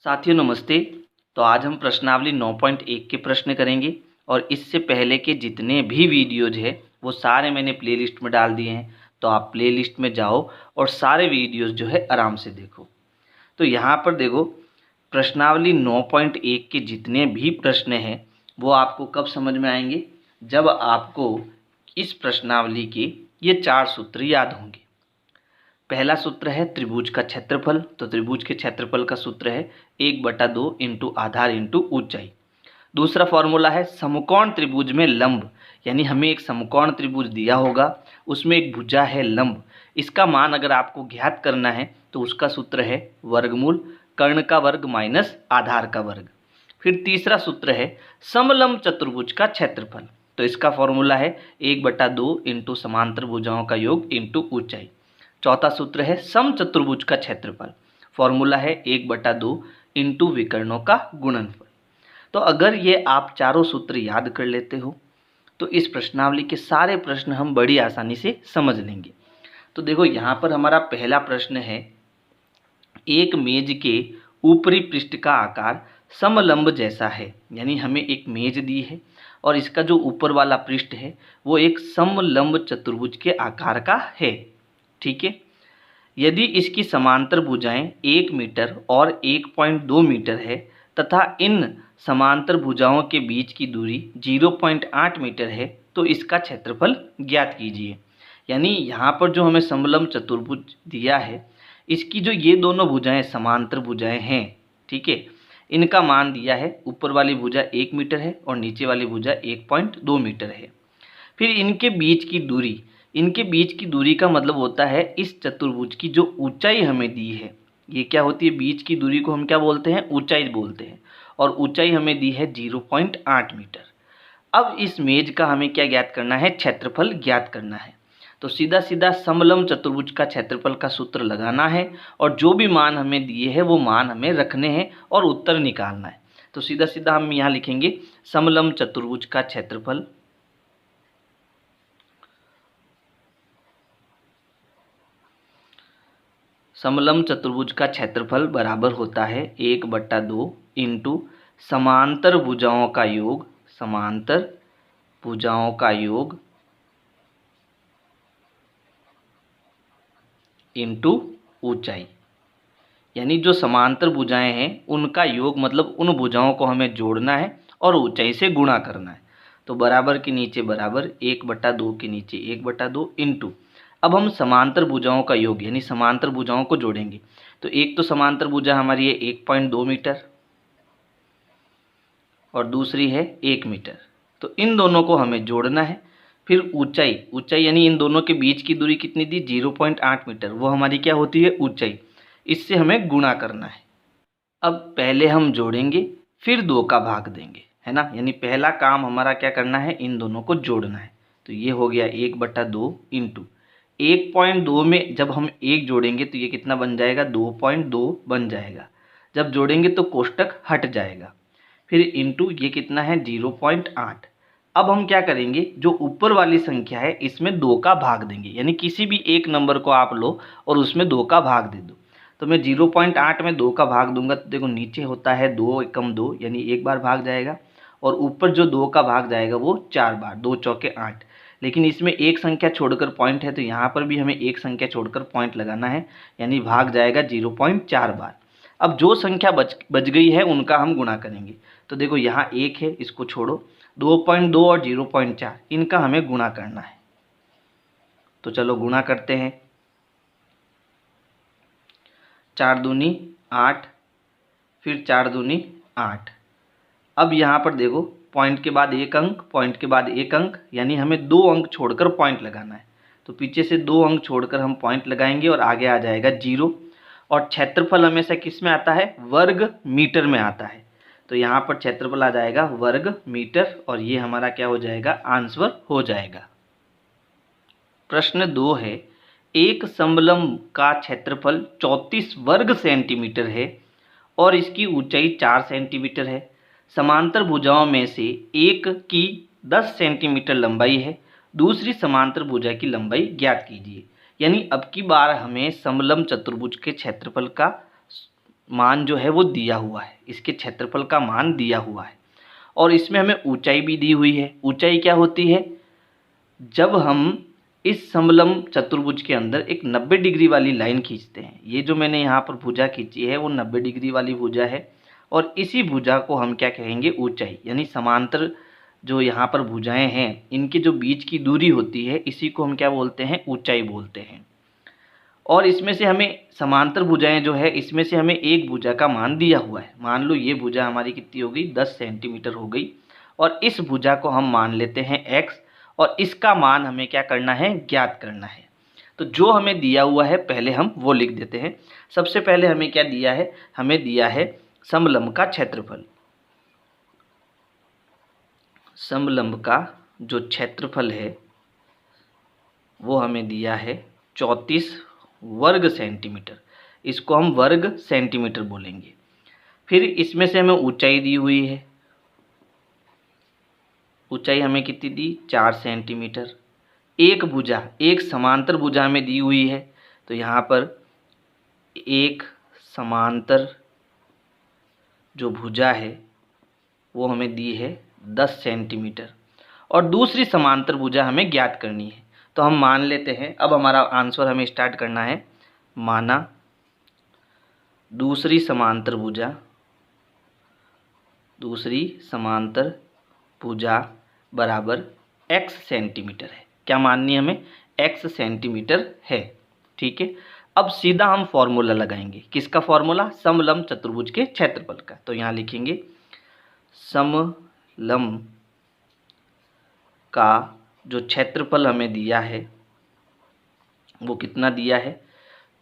साथियों नमस्ते। तो आज हम प्रश्नावली 9.1 के प्रश्न करेंगे और इससे पहले के जितने भी वीडियोज है वो सारे मैंने प्लेलिस्ट में डाल दिए हैं। तो आप प्लेलिस्ट में जाओ और सारे वीडियोज जो है आराम से देखो। तो यहाँ पर देखो, प्रश्नावली 9.1 के जितने भी प्रश्न हैं वो आपको कब समझ में आएंगे, जब आपको इस प्रश्नावली के ये 4 सूत्र याद होंगे। पहला सूत्र है त्रिभुज का क्षेत्रफल। तो त्रिभुज के क्षेत्रफल का सूत्र है 1/2 इंटू आधार इंटू ऊंचाई। दूसरा फॉर्मूला है समकोण त्रिभुज में लंब, यानी हमें एक समकोण त्रिभुज दिया होगा, उसमें एक भुजा है लंब, इसका मान अगर आपको ज्ञात करना है तो उसका सूत्र है वर्गमूल कर्ण का वर्ग माइनस आधार का वर्ग। फिर तीसरा सूत्र है समलंब चतुर्भुज का क्षेत्रफल। तो इसका फॉर्मूला है 1/2 इंटू समांतर भुजाओं का योग इंटू ऊंचाई। चौथा सूत्र है समचतुर्भुज का क्षेत्रफल। फॉर्मूला है 1/2 इंटू विकर्णों का गुणनफल। तो अगर ये आप चारों सूत्र याद कर लेते हो तो इस प्रश्नावली के सारे प्रश्न हम बड़ी आसानी से समझ लेंगे। तो देखो, यहाँ पर हमारा पहला प्रश्न है, एक मेज के ऊपरी पृष्ठ का आकार समलंब जैसा है। यानी हमें एक मेज दी है और इसका जो ऊपर वाला पृष्ठ है वो एक समलंब चतुर्भुज के आकार का है। ठीक है। यदि इसकी समांतर भुजाएं 1 मीटर और 1.2 मीटर है तथा इन समांतर भुजाओं के बीच की दूरी 0.8 मीटर है तो इसका क्षेत्रफल ज्ञात कीजिए। यानी यहाँ पर जो हमें समलंब चतुर्भुज दिया है, इसकी जो ये दोनों भुजाएं समांतर भुजाएं हैं, ठीक है, इनका मान दिया है। ऊपर वाली भुजा 1 मीटर है और नीचे वाली भुजा 1.2 मीटर है। फिर इनके बीच की दूरी का मतलब होता है इस चतुर्भुज की जो ऊंचाई हमें दी है, ये क्या होती है, बीच की दूरी को हम क्या बोलते हैं, ऊंचाई बोलते हैं। और ऊंचाई हमें दी है 0.8 मीटर। अब इस मेज का हमें क्या ज्ञात करना है, क्षेत्रफल ज्ञात करना है। तो सीधा सीधा समलंब चतुर्भुज का क्षेत्रफल का सूत्र लगाना है और जो भी मान हमें दिए हैं वो मान हमें रखने हैं और उत्तर निकालना है। तो सीधा सीधा हम यहाँ लिखेंगे समलंब चतुर्भुज का क्षेत्रफल समलंब चतुर्भुज का क्षेत्रफल बराबर होता है 1/2 इंटू समांतर भुजाओं का योग, समांतर भुजाओं का योग इंटू ऊंचाई। यानी जो समांतर भुजाएं हैं उनका योग, मतलब उन भुजाओं को हमें जोड़ना है और ऊंचाई से गुणा करना है। तो बराबर के नीचे बराबर, 1/2 के नीचे 1/2 इंटू, अब हम समांतर भुजाओं का योग यानी समांतर भुजाओं को जोड़ेंगे। तो एक तो समांतर भुजा हमारी है 1.2 मीटर और दूसरी है 1 मीटर। तो इन दोनों को हमें जोड़ना है। फिर ऊंचाई यानी इन दोनों के बीच की दूरी कितनी दी, 0.8 मीटर, वो हमारी क्या होती है, ऊंचाई। इससे हमें गुणा करना है। अब पहले हम जोड़ेंगे फिर 2 का भाग देंगे, है ना। यानी पहला काम हमारा क्या करना है, इन दोनों को जोड़ना है। तो ये हो गया 1/2 इंटू 1.2 में जब हम 1 जोड़ेंगे तो ये कितना बन जाएगा, 2.2 बन जाएगा। जब जोड़ेंगे तो कोष्टक हट जाएगा। फिर इंटू ये कितना है, 0.8। अब हम क्या करेंगे, जो ऊपर वाली संख्या है इसमें 2 का भाग देंगे। यानी किसी भी एक नंबर को आप लो और उसमें 2 का भाग दे दो। तो मैं 0.8 में 2 का भाग दूंगा तो देखो नीचे होता है 2 एकम 2, यानी एक बार भाग जाएगा, और ऊपर जो 2 का भाग जाएगा वो 4 बार, 2 चौके 8। लेकिन इसमें एक संख्या छोड़कर पॉइंट है तो यहाँ पर भी हमें एक संख्या छोड़कर पॉइंट लगाना है, यानी भाग जाएगा 0.4 बार। अब जो संख्या बच गई है उनका हम गुणा करेंगे। तो देखो यहाँ 1 है, इसको छोड़ो, 2.2 और 0.4 इनका हमें गुणा करना है। तो चलो गुणा करते हैं। 4 दूनी 8, फिर 4 दूनी 8। अब यहाँ पर देखो, पॉइंट के बाद एक अंक, पॉइंट के बाद एक अंक, यानी हमें 2 अंक छोड़कर पॉइंट लगाना है। तो पीछे से 2 अंक छोड़कर हम पॉइंट लगाएंगे और आगे आ जाएगा 0। और क्षेत्रफल हमेशा किस में आता है, वर्ग मीटर में आता है। तो यहाँ पर क्षेत्रफल आ जाएगा वर्ग मीटर और ये हमारा क्या हो जाएगा, आंसर हो जाएगा। प्रश्न 2 है, एक समलंब का क्षेत्रफल 34 वर्ग सेंटीमीटर है और इसकी ऊंचाई 4 सेंटीमीटर है। समांतर भुजाओं में से एक की 10 सेंटीमीटर लंबाई है, दूसरी समांतर भुजा की लंबाई ज्ञात कीजिए। यानी अब की बार हमें समलंब चतुर्भुज के क्षेत्रफल का मान जो है वो दिया हुआ है, इसके क्षेत्रफल का मान दिया हुआ है। और इसमें हमें ऊंचाई भी दी हुई है। ऊंचाई क्या होती है, जब हम इस समलंब चतुर्भुज के अंदर एक 90 डिग्री वाली लाइन खींचते हैं, ये जो मैंने यहाँ पर भुजा खींची है वो 90 डिग्री वाली भुजा है, और इसी भुजा को हम क्या कहेंगे, ऊंचाई। यानी समांतर जो यहाँ पर भुजाएं हैं इनके जो बीच की दूरी होती है इसी को हम क्या बोलते हैं, ऊंचाई बोलते हैं। और इसमें से हमें समांतर भुजाएं जो है इसमें से हमें एक भुजा का मान दिया हुआ है। मान लो ये भुजा हमारी कितनी हो गई, 10 सेंटीमीटर हो गई, और इस भुजा को हम मान लेते हैं x, और इसका मान हमें क्या करना है, ज्ञात करना है। तो जो हमें दिया हुआ है पहले हम वो लिख देते हैं। सबसे पहले हमें क्या दिया है, हमें दिया है समलंब का क्षेत्रफल। समलंब का जो क्षेत्रफल है वो हमें दिया है 34 वर्ग सेंटीमीटर, इसको हम वर्ग सेंटीमीटर बोलेंगे। फिर इसमें से हमें ऊंचाई दी हुई है, ऊंचाई हमें कितनी दी, 4 सेंटीमीटर। एक भुजा, एक समांतर भुजा हमें दी हुई है, तो यहाँ पर एक समांतर जो भुजा है वो हमें दी है 10 सेंटीमीटर, और दूसरी समांतर भुजा हमें ज्ञात करनी है। तो हम मान लेते हैं, अब हमारा आंसर हमें स्टार्ट करना है। माना दूसरी समांतर भुजा बराबर x सेंटीमीटर है। क्या माननी है हमें, x सेंटीमीटर है। ठीक है, अब सीधा हम फॉर्मूला लगाएंगे। किसका फॉर्मूला, समलंब चतुर्भुज के क्षेत्रफल का। तो यहाँ लिखेंगे समलंब का जो क्षेत्रफल हमें दिया है वो कितना दिया है,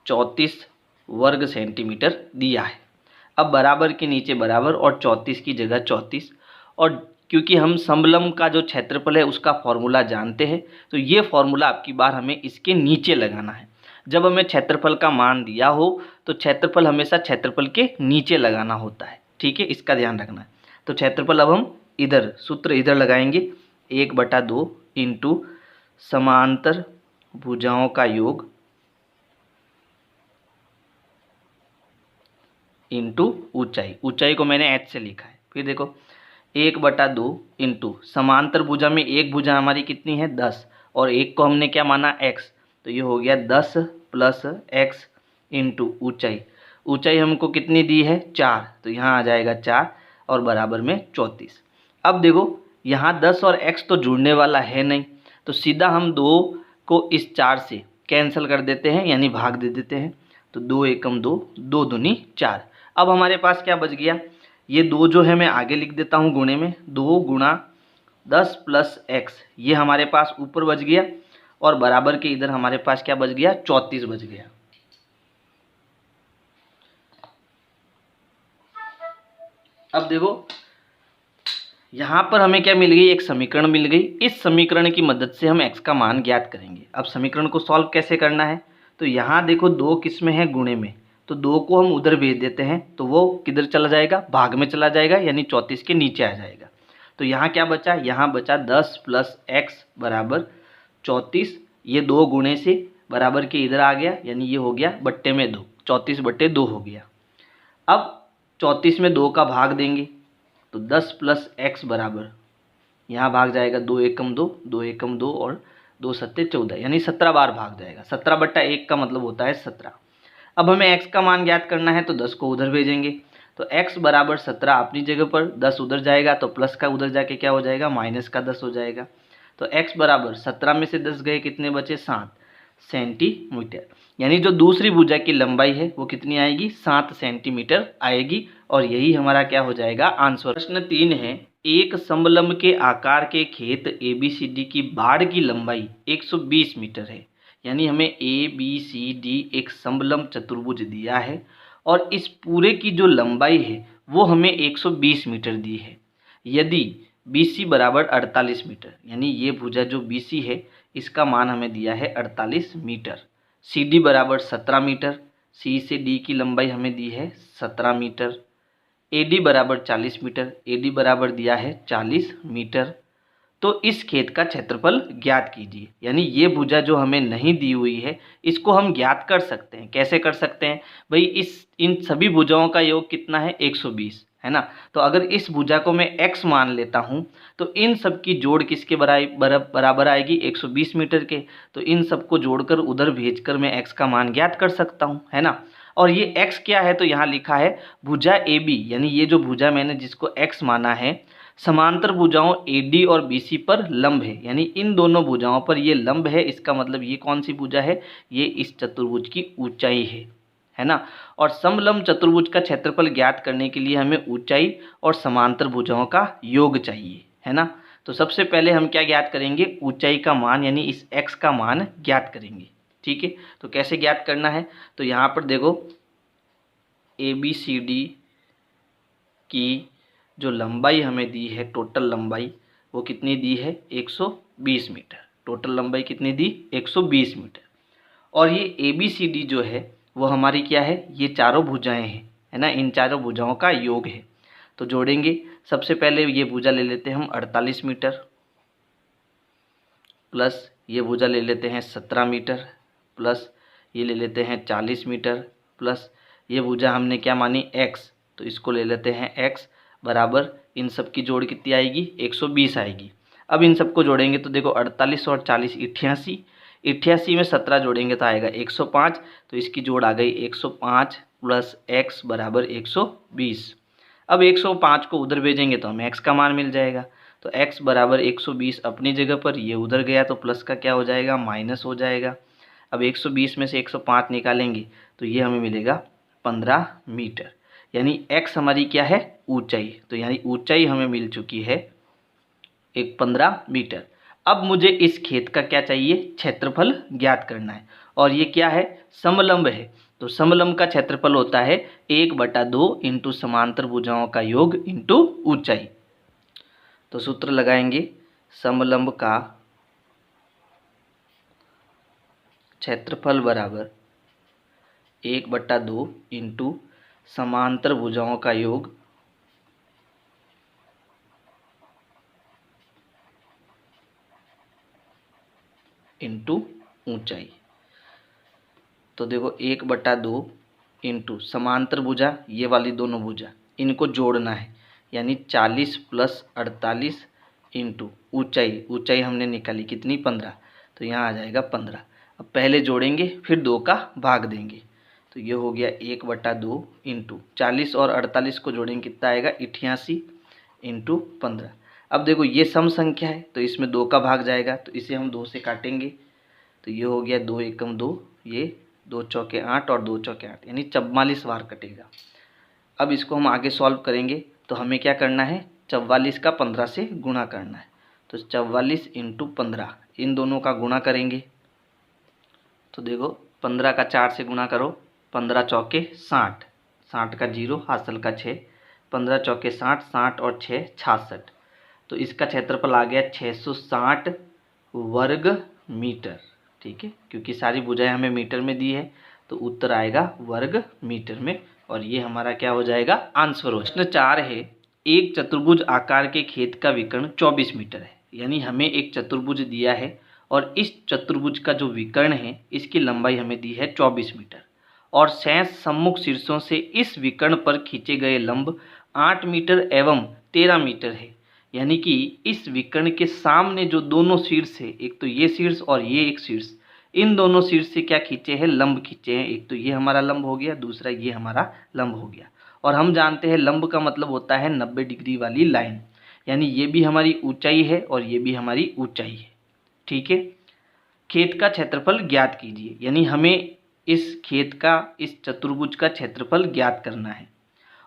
34 वर्ग सेंटीमीटर दिया है। अब बराबर के नीचे बराबर और 34 की जगह 34, और क्योंकि हम समलंब का जो क्षेत्रफल है उसका फॉर्मूला जानते हैं तो ये फॉर्मूला आपकी बार हमें इसके नीचे लगाना है। जब हमें क्षेत्रफल का मान दिया हो तो क्षेत्रफल हमेशा क्षेत्रफल के नीचे लगाना होता है। ठीक है, इसका ध्यान रखना है। तो क्षेत्रफल अब हम इधर सूत्र इधर लगाएंगे, 1/2 इंटू समांतर भुजाओं का योग इंटू ऊंचाई। ऊंचाई को मैंने h से लिखा है। फिर देखो 1/2 इंटू समांतर भुजा में एक भुजा हमारी कितनी है, 10, और एक को हमने क्या माना, x, तो ये हो गया 10 प्लस x इंटू ऊंचाई। ऊंचाई हमको कितनी दी है, 4, तो यहाँ आ जाएगा 4 और बराबर में 34। अब देखो यहाँ 10 और x तो जुड़ने वाला है नहीं, तो सीधा हम 2 को इस 4 से कैंसिल कर देते हैं, यानी भाग दे देते हैं। तो 2 एकम 2, 2 दूनी 4। अब हमारे पास क्या बच गया, ये 2 जो है मैं आगे लिख देता हूँ गुणे में, 2 गुणा 10 प्लस x, ये हमारे पास ऊपर बच गया, और बराबर के इधर हमारे पास क्या बच गया, 34 बच गया। अब देखो यहाँ पर हमें क्या मिल गई, एक समीकरण मिल गई। इस समीकरण की मदद से हम x का मान ज्ञात करेंगे। अब समीकरण को सॉल्व कैसे करना है, तो यहाँ देखो 2 किस में है, गुणे में, तो 2 को हम उधर भेज देते हैं तो वो किधर चला जाएगा, भाग में चला जाएगा, यानी 34 के नीचे आ जाएगा। तो यहाँ क्या बचा, यहाँ बचा 10 प्लस x बराबर 34। ये 2 गुणे से बराबर के इधर आ गया, यानी ये हो गया बट्टे में 2, 34/2 हो गया। अब 34 में 2 का भाग देंगे तो 10 प्लस x बराबर, यहाँ भाग जाएगा 2 एकम 2, 2 एकम 2 और 2 सत्ते 14, यानी 17 बार भाग जाएगा। 17/1 का मतलब होता है 17। अब हमें x का मान ज्ञात करना है तो 10 को उधर भेजेंगे, तो x बराबर 17 अपनी जगह पर, 10 उधर जाएगा तो प्लस का उधर जाके क्या हो जाएगा, माइनस का 10 हो जाएगा। तो x बराबर 17 में से 10 गए, कितने बचे, 7 सेंटीमीटर। यानी जो दूसरी भुजा की लंबाई है वो कितनी आएगी, 7 सेंटीमीटर आएगी, और यही हमारा क्या हो जाएगा, आंसर। प्रश्न 3 है, एक समलंब के आकार के खेत ABCD की बाड़ की लंबाई 120 मीटर है। यानी हमें ABCD एक समलंब चतुर्भुज दिया है और इस पूरे की जो लंबाई है वो हमें 120 मीटर दी है। यदि BC बराबर 48 मीटर, यानी ये भुजा जो BC है इसका मान हमें दिया है 48 मीटर। CD बराबर 17 मीटर, C से D की लंबाई हमें दी है 17 मीटर। AD बराबर 40 मीटर, AD बराबर दिया है 40 मीटर। तो इस खेत का क्षेत्रफल ज्ञात कीजिए। यानी ये भुजा जो हमें नहीं दी हुई है इसको हम ज्ञात कर सकते हैं। कैसे कर सकते हैं भाई, इन सभी भुजाओं का योग कितना है 120 है ना। तो अगर इस भुजा को मैं x मान लेता हूँ तो इन सब की जोड़ किसके बराबर आएगी 120 मीटर के। तो इन सबको जोड़कर उधर भेजकर मैं x का मान ज्ञात कर सकता हूँ है ना। और ये x क्या है तो यहाँ लिखा है भुजा AB, यानी ये जो भुजा मैंने जिसको x माना है समांतर भुजाओं AD और BC पर लंब है। यानी इन दोनों भुजाओं पर ये लंब है। इसका मतलब ये कौन सी भुजा है, ये इस चतुर्भुज की ऊंचाई है ना। और समलंब चतुर्भुज का क्षेत्रफल ज्ञात करने के लिए हमें ऊंचाई और समांतर भुजाओं का योग चाहिए है ना। तो सबसे पहले हम क्या ज्ञात करेंगे, ऊंचाई का मान यानी इस x का मान ज्ञात करेंगे। ठीक है, तो कैसे ज्ञात करना है, तो यहाँ पर देखो ABCD की जो लंबाई हमें दी है, टोटल लंबाई वो कितनी दी है 120 मीटर। टोटल लंबाई कितनी दी 120 मीटर। और ये ABCD जो है वो हमारी क्या है, ये चारों भुजाएं हैं है ना। इन चारों भुजाओं का योग है। तो जोड़ेंगे, सबसे पहले ये भुजा ले लेते हैं हम 48 मीटर, प्लस ये भुजा ले लेते हैं 17 मीटर, प्लस ये ले लेते हैं 40 मीटर, प्लस ये भुजा हमने क्या मानी x, तो इसको ले लेते हैं x बराबर इन सब की जोड़ कितनी आएगी 120 आएगी। अब इन सबको जोड़ेंगे तो देखो 48 और 40 88, 88 में 17 जोड़ेंगे तो आएगा 105। तो इसकी जोड़ आ गई 105 प्लस x बराबर 120। अब 105 को उधर भेजेंगे तो हमें x का मान मिल जाएगा। तो x बराबर 120 अपनी जगह पर, ये उधर गया तो प्लस का क्या हो जाएगा माइनस हो जाएगा। अब 120 में से 105 निकालेंगे तो ये हमें मिलेगा 15 मीटर। यानी x हमारी क्या है ऊंचाई, तो यानी ऊंचाई हमें मिल चुकी है 15 मीटर। अब मुझे इस खेत का क्या चाहिए, क्षेत्रफल ज्ञात करना है। और ये क्या है समलंब है, तो समलंब का क्षेत्रफल होता है 1/2 इंटू समांतर भुजाओं का योग इंटू ऊंचाई। तो सूत्र लगाएंगे, समलंब का क्षेत्रफल बराबर 1/2 इंटू समांतर भुजाओं का योग इंटू ऊंचाई। तो देखो 1/2 इंटू समांतर भुजा, ये वाली दोनों भुजा इनको जोड़ना है, यानी 40 प्लस 48 इंटू ऊंचाई, ऊंचाई हमने निकाली कितनी 15, तो यहाँ आ जाएगा 15। अब पहले जोड़ेंगे फिर 2 का भाग देंगे, तो ये हो गया 1/2 इंटू 40 और 48 को जोड़ेंगे कितना आएगा 88 इंटू 15। अब देखो ये सम संख्या है तो इसमें 2 का भाग जाएगा, तो इसे हम 2 से काटेंगे तो ये हो गया 2 एकम 2, ये 2 चौके 8 और 2 चौके 8, यानी 44 बार कटेगा। अब इसको हम आगे सॉल्व करेंगे तो हमें क्या करना है 44 का 15 से गुणा करना है। तो 44 इंटू 15 इन दोनों का गुणा करेंगे तो देखो 15 का 4 से गुणा करो, 15 चौके 60, 60 का 0 हासिल का 6, 15 चौके 60, 60 और 6 66। तो इसका क्षेत्रफल आ गया 660 वर्ग मीटर। ठीक है, क्योंकि सारी भुजाएं हमें मीटर में दी है तो उत्तर आएगा वर्ग मीटर में। और ये हमारा क्या हो जाएगा आंसर हो। प्रश्न 4 है, एक चतुर्भुज आकार के खेत का विकर्ण 24 मीटर है। यानी हमें एक चतुर्भुज दिया है और इस चतुर्भुज का जो विकर्ण है इसकी लंबाई हमें दी है 24 मीटर और शेष सम्मुख शीर्षों से इस विकर्ण पर खींचे गए लंब 8 मीटर एवं 13 मीटर है। यानी कि इस विकर्ण के सामने जो दोनों शीर्ष है, एक तो ये शीर्ष और ये एक शीर्ष, इन दोनों शीर्ष से क्या खींचे हैं लंब खींचे हैं। एक तो ये हमारा लंब हो गया, दूसरा ये हमारा लंब हो गया। और हम जानते हैं लंब का मतलब होता है 90 डिग्री वाली लाइन, यानी ये भी हमारी ऊंचाई है और ये भी हमारी ऊंचाई है। ठीक है, खेत का क्षेत्रफल ज्ञात कीजिए, यानी हमें इस खेत का इस चतुर्भुज का क्षेत्रफल ज्ञात करना है।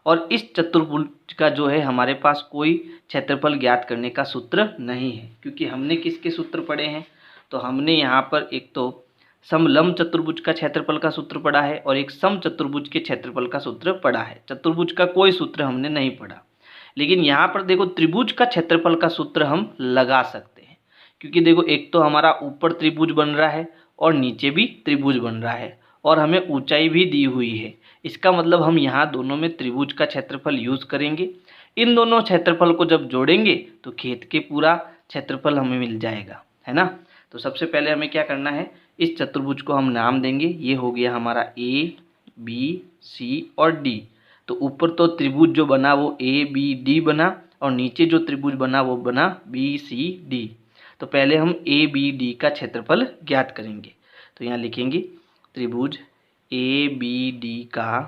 और इस चतुर्भुज का जो है हमारे पास कोई क्षेत्रफल ज्ञात करने का सूत्र नहीं है, क्योंकि हमने किसके सूत्र पढ़े हैं, तो हमने यहाँ पर एक तो समलंब चतुर्भुज का क्षेत्रफल का सूत्र पढ़ा है और एक सम चतुर्भुज के क्षेत्रफल का सूत्र पढ़ा है। चतुर्भुज का कोई सूत्र हमने नहीं पढ़ा। लेकिन यहाँ पर देखो त्रिभुज का क्षेत्रफल का सूत्र हम लगा सकते हैं, क्योंकि देखो एक तो हमारा ऊपर त्रिभुज बन रहा है और नीचे भी त्रिभुज बन रहा है और हमें ऊंचाई भी दी हुई है। इसका मतलब हम यहाँ दोनों में त्रिभुज का क्षेत्रफल यूज़ करेंगे। इन दोनों क्षेत्रफल को जब जोड़ेंगे तो खेत के पूरा क्षेत्रफल हमें मिल जाएगा, है ना। तो सबसे पहले हमें क्या करना है, इस चतुर्भुज को हम नाम देंगे। ये हो गया हमारा ए बी सी और डी। तो ऊपर तो त्रिभुज जो बना वो ए बी डी बना, और नीचे जो त्रिभुज बना वो बना बी सी डी। तो पहले हम ए बी डी का क्षेत्रफल ज्ञात करेंगे। तो यहाँ लिखेंगे त्रिभुज ए बी डी का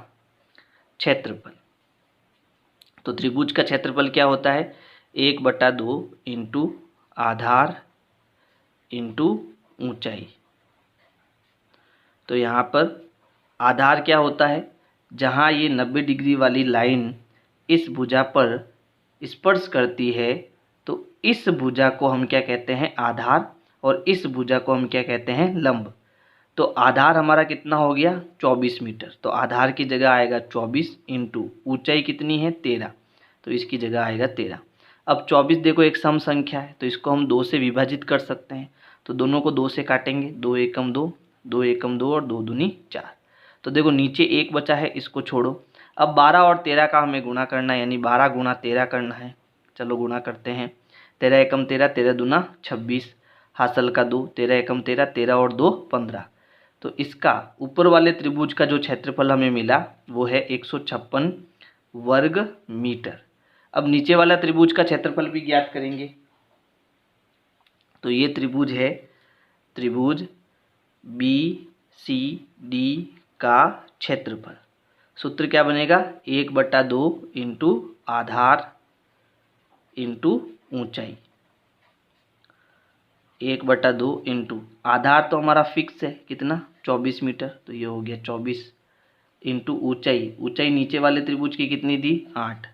क्षेत्रफल। तो त्रिभुज का क्षेत्रफल क्या होता है, 1/2 इंटू आधार इंटू ऊंचाई। तो यहाँ पर आधार क्या होता है, जहाँ ये 90 डिग्री वाली लाइन इस भुजा पर स्पर्श करती है, तो इस भुजा को हम क्या कहते हैं, आधार, और इस भुजा को हम क्या कहते हैं, लंब। तो आधार हमारा कितना हो गया, 24 मीटर। तो आधार की जगह आएगा 24 इंटू ऊंचाई कितनी है, 13। तो इसकी जगह आएगा 13। अब 24 देखो एक सम संख्या है, तो इसको हम 2 से विभाजित कर सकते हैं। तो दोनों को 2 से काटेंगे, 2 एकम 2, 2 एकम 2 और 2 दूनी 4। तो देखो नीचे 1 बचा है, इसको छोड़ो। अब 12 और 13 का हमें गुणा करना है, यानी 12 गुणा 13 करना है। चलो गुणा करते हैं। 13 एकम 13, 13 दूना 26, हासिल का 2, 13 एकम 13, 13 और 2 15। तो इसका ऊपर वाले त्रिभुज का जो क्षेत्रफल हमें मिला वो है 156 वर्ग मीटर। अब नीचे वाला त्रिभुज का क्षेत्रफल भी ज्ञात करेंगे। तो ये त्रिभुज है त्रिभुज बी सी डी का क्षेत्रफल। सूत्र क्या बनेगा, 1/2 इंटू आधार इंटू ऊंचाई। 1/2 इंटू आधार तो हमारा फिक्स है, कितना, 24 मीटर। तो ये हो गया 24 इंटू ऊंचाई। ऊंचाई नीचे वाले त्रिभुज की कितनी दी, 8।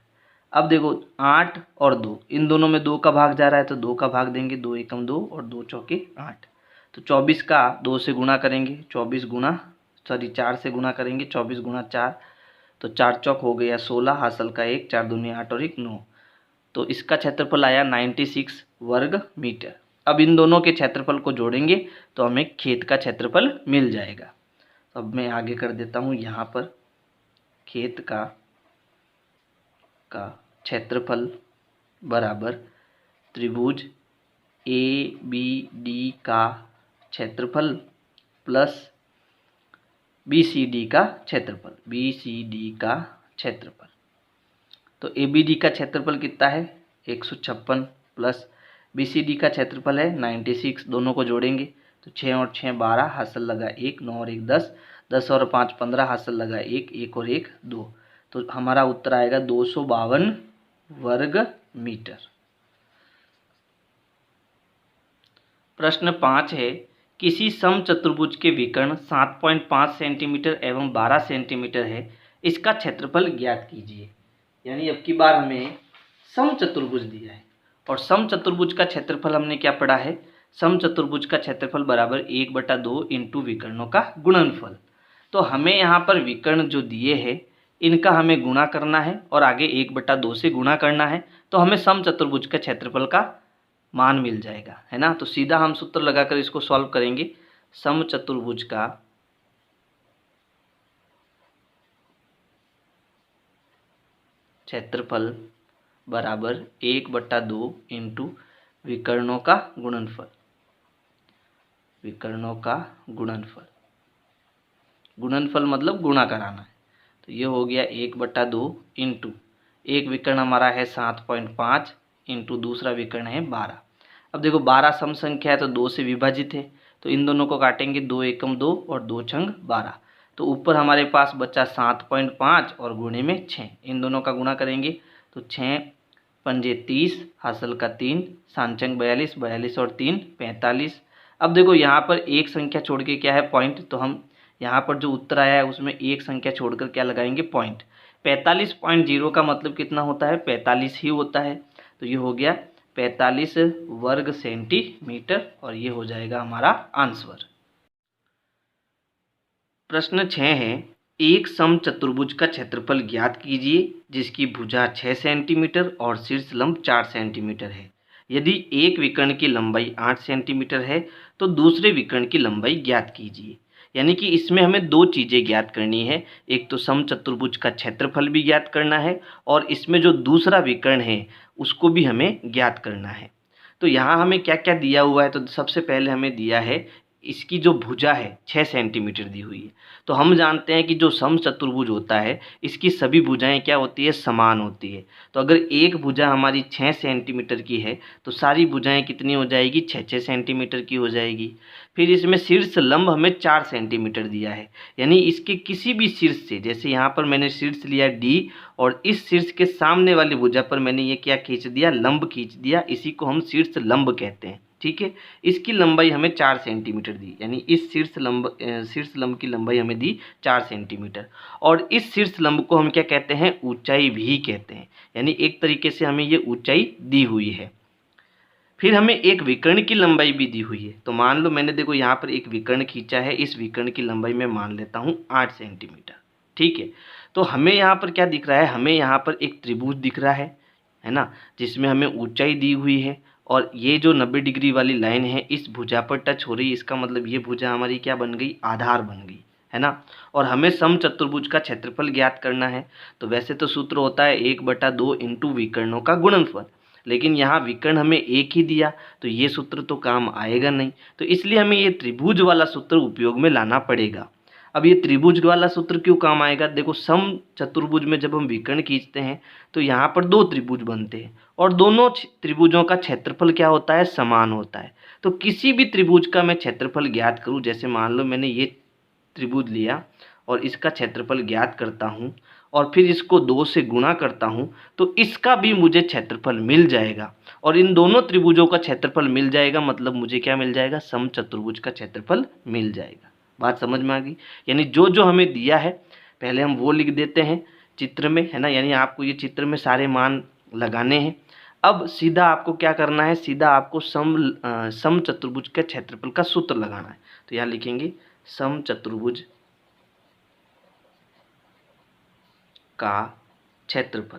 अब देखो 8 और 2, इन दोनों में 2 का भाग जा रहा है, तो 2 का भाग देंगे, 2 एकम 2 और 2 चौके 8। तो 24 का 2 से गुणा करेंगे, 4 से गुणा करेंगे, 24 गुणा 4। तो 4 चौक हो गया 16, हासिल का 1, 4 दूनी 8 और 1 9। तो इसका क्षेत्रफल आया 96 वर्ग मीटर। अब इन दोनों के क्षेत्रफल को जोड़ेंगे तो हमें खेत का क्षेत्रफल मिल जाएगा। तो अब मैं आगे कर देता हूँ, यहाँ पर खेत का क्षेत्रफल बराबर त्रिभुज ए बी डी का क्षेत्रफल प्लस बी सी डी का क्षेत्रफल, बी सी डी का क्षेत्रफल। तो ए बी डी का क्षेत्रफल कितना है, 156 प्लस बी सी डी का क्षेत्रफल है 96। दोनों को जोड़ेंगे तो 6 और 6 12, हासिल लगा 1, 9 और 1 10, 10 और 5 15, हासिल लगा 1, 1 और 1 2। तो हमारा उत्तर आएगा 252 वर्ग मीटर। प्रश्न 5 है, किसी समचतुर्भुज के विकर्ण 7.5 सेंटीमीटर एवं 12 सेंटीमीटर है, इसका क्षेत्रफल ज्ञात कीजिए। यानी अब की बार हमें समचतुर्भुज दिया है, और समचतुर्भुज का क्षेत्रफल हमने क्या पढ़ा है, समचतुर्भुज का क्षेत्रफल बराबर 1/2 इंटू विकर्णों का गुणनफल। तो हमें यहाँ पर विकर्ण जो दिए हैं इनका हमें गुणा करना है, और आगे 1/2 से गुणा करना है, तो हमें समचतुर्भुज का क्षेत्रफल का मान मिल जाएगा, है ना। तो सीधा हम सूत्र लगाकर इसको सॉल्व करेंगे। समचतुर्भुज का क्षेत्रफल बराबर 1/2 इंटू विकर्णों का गुणनफल, विकर्णों का गुणनफल, गुणनफल मतलब गुणा कराना है। तो ये हो गया 1/2 इंटू, एक विकर्ण हमारा है 7.5 इंटू दूसरा विकर्ण है 12। अब देखो 12 सम संख्या है तो 2 से विभाजित है, तो इन दोनों को काटेंगे, 2 एकम 2 और 2 छंग 12। तो ऊपर हमारे पास बचा 7.5 और गुणे में 6, इन दोनों का गुणा करेंगे तो 6 पंजे 30, हासिल का 3, सांचंग 42, 42 और 3 45। अब देखो यहाँ पर एक संख्या छोड़ के क्या है, पॉइंट। तो हम यहाँ पर जो उत्तर आया है उसमें एक संख्या छोड़कर क्या लगाएंगे, पॉइंट। 45.0 का मतलब कितना होता है, 45 ही होता है। तो ये हो गया 45 वर्ग सेंटीमीटर, और ये हो जाएगा हमारा आंसर। प्रश्न 6 है, एक समचतुर्भुज का क्षेत्रफल ज्ञात कीजिए जिसकी भुजा 6 सेंटीमीटर और शीर्ष लंब 4 सेंटीमीटर है। यदि एक विकर्ण की लंबाई 8 सेंटीमीटर है तो दूसरे विकर्ण की लंबाई ज्ञात कीजिए। यानी कि इसमें हमें 2 चीज़ें ज्ञात करनी है, एक तो समचतुर्भुज का क्षेत्रफल भी ज्ञात करना है, और इसमें जो दूसरा विकर्ण है उसको भी हमें ज्ञात करना है। तो यहाँ हमें क्या क्या दिया हुआ है, तो सबसे पहले हमें दिया है इसकी जो भुजा है 6 सेंटीमीटर दी हुई है। तो हम जानते हैं कि जो समचतुर्भुज होता है इसकी सभी भुजाएं क्या होती है, समान होती है। तो अगर एक भुजा हमारी 6 सेंटीमीटर की है तो सारी भुजाएं कितनी हो जाएगी, 6-6 सेंटीमीटर की हो जाएगी। फिर इसमें शीर्ष लंब हमें 4 सेंटीमीटर दिया है, यानी इसके किसी भी शीर्ष से, जैसे यहाँ पर मैंने शीर्ष लिया D और इस शीर्ष के सामने वाली भुजा पर मैंने ये क्या खींच दिया, लंब खींच दिया, इसी को हम शीर्ष लंब कहते हैं। ठीक है, इसकी लंबाई हमें 4 सेंटीमीटर दी, यानी इस शीर्ष लंब की लंबाई हमें दी 4 सेंटीमीटर। और इस शीर्ष लंब को हम क्या कहते हैं, ऊंचाई भी कहते हैं, यानी एक तरीके से हमें ये ऊंचाई दी हुई है। फिर हमें एक विकर्ण की लंबाई भी दी हुई है। तो मान लो मैंने देखो यहाँ पर एक विकर्ण खींचा है, इस विकर्ण की लंबाई मैं मान लेता हूँ 8 सेंटीमीटर। ठीक है, तो हमें यहाँ पर क्या दिख रहा है, हमें यहाँ पर एक त्रिभुज दिख रहा है ना, जिसमें हमें ऊंचाई दी हुई है और ये जो 90 डिग्री वाली लाइन है इस भुजा पर टच हो रही है। इसका मतलब ये भुजा हमारी क्या बन गई, आधार बन गई, है ना। और हमें समचतुर्भुज का क्षेत्रफल ज्ञात करना है। तो वैसे तो सूत्र होता है 1/2 इंटू विकर्णों का गुणनफल, लेकिन यहाँ विकर्ण हमें एक ही दिया तो ये सूत्र तो काम आएगा नहीं, तो इसलिए हमें ये त्रिभुज वाला सूत्र उपयोग में लाना पड़ेगा। अब ये त्रिभुज वाला सूत्र क्यों काम आएगा, देखो समचतुर्भुज में जब हम विकर्ण खींचते हैं तो यहाँ पर 2 त्रिभुज बनते हैं और दोनों त्रिभुजों का क्षेत्रफल क्या होता है, समान होता है। तो किसी भी त्रिभुज का मैं क्षेत्रफल ज्ञात करूँ, जैसे मान लो मैंने ये त्रिभुज लिया और इसका क्षेत्रफल ज्ञात करता हूँ और फिर इसको 2 से गुणा करता हूँ, तो इसका भी मुझे क्षेत्रफल मिल जाएगा और इन दोनों त्रिभुजों का क्षेत्रफल मिल जाएगा, मतलब मुझे क्या मिल जाएगा, समचतुर्भुज का क्षेत्रफल मिल जाएगा। बात समझ में आ गई। यानी जो जो हमें दिया है पहले हम वो लिख देते हैं चित्र में, है ना, यानी आपको ये चित्र में सारे मान लगाने हैं। अब सीधा आपको क्या करना है, सीधा आपको समचतुर्भुज के क्षेत्रफल का सूत्र लगाना है। तो यहाँ लिखेंगे समचतुर्भुज का क्षेत्रफल।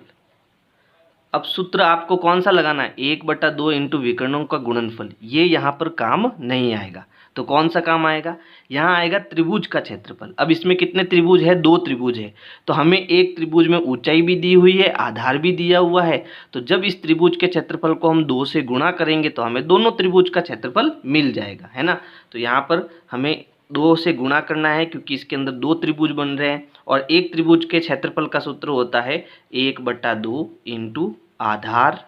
अब सूत्र आपको कौन सा लगाना है, 1/2 इंटू विकर्णों का गुणनफल। ये यहाँ पर काम नहीं आएगा, तो कौन सा काम आएगा, यहाँ आएगा त्रिभुज का क्षेत्रफल। अब इसमें कितने त्रिभुज है, 2 त्रिभुज है, तो हमें एक त्रिभुज में ऊंचाई भी दी हुई है, आधार भी दिया हुआ है। तो जब इस त्रिभुज के क्षेत्रफल को हम 2 से गुणा करेंगे तो हमें दोनों त्रिभुज का क्षेत्रफल मिल जाएगा, है ना। तो यहाँ पर हमें 2 से गुणा करना है क्योंकि इसके अंदर 2 त्रिभुज बन रहे हैं और एक त्रिभुज के क्षेत्रफल का सूत्र होता है 1/2 इंटू आधार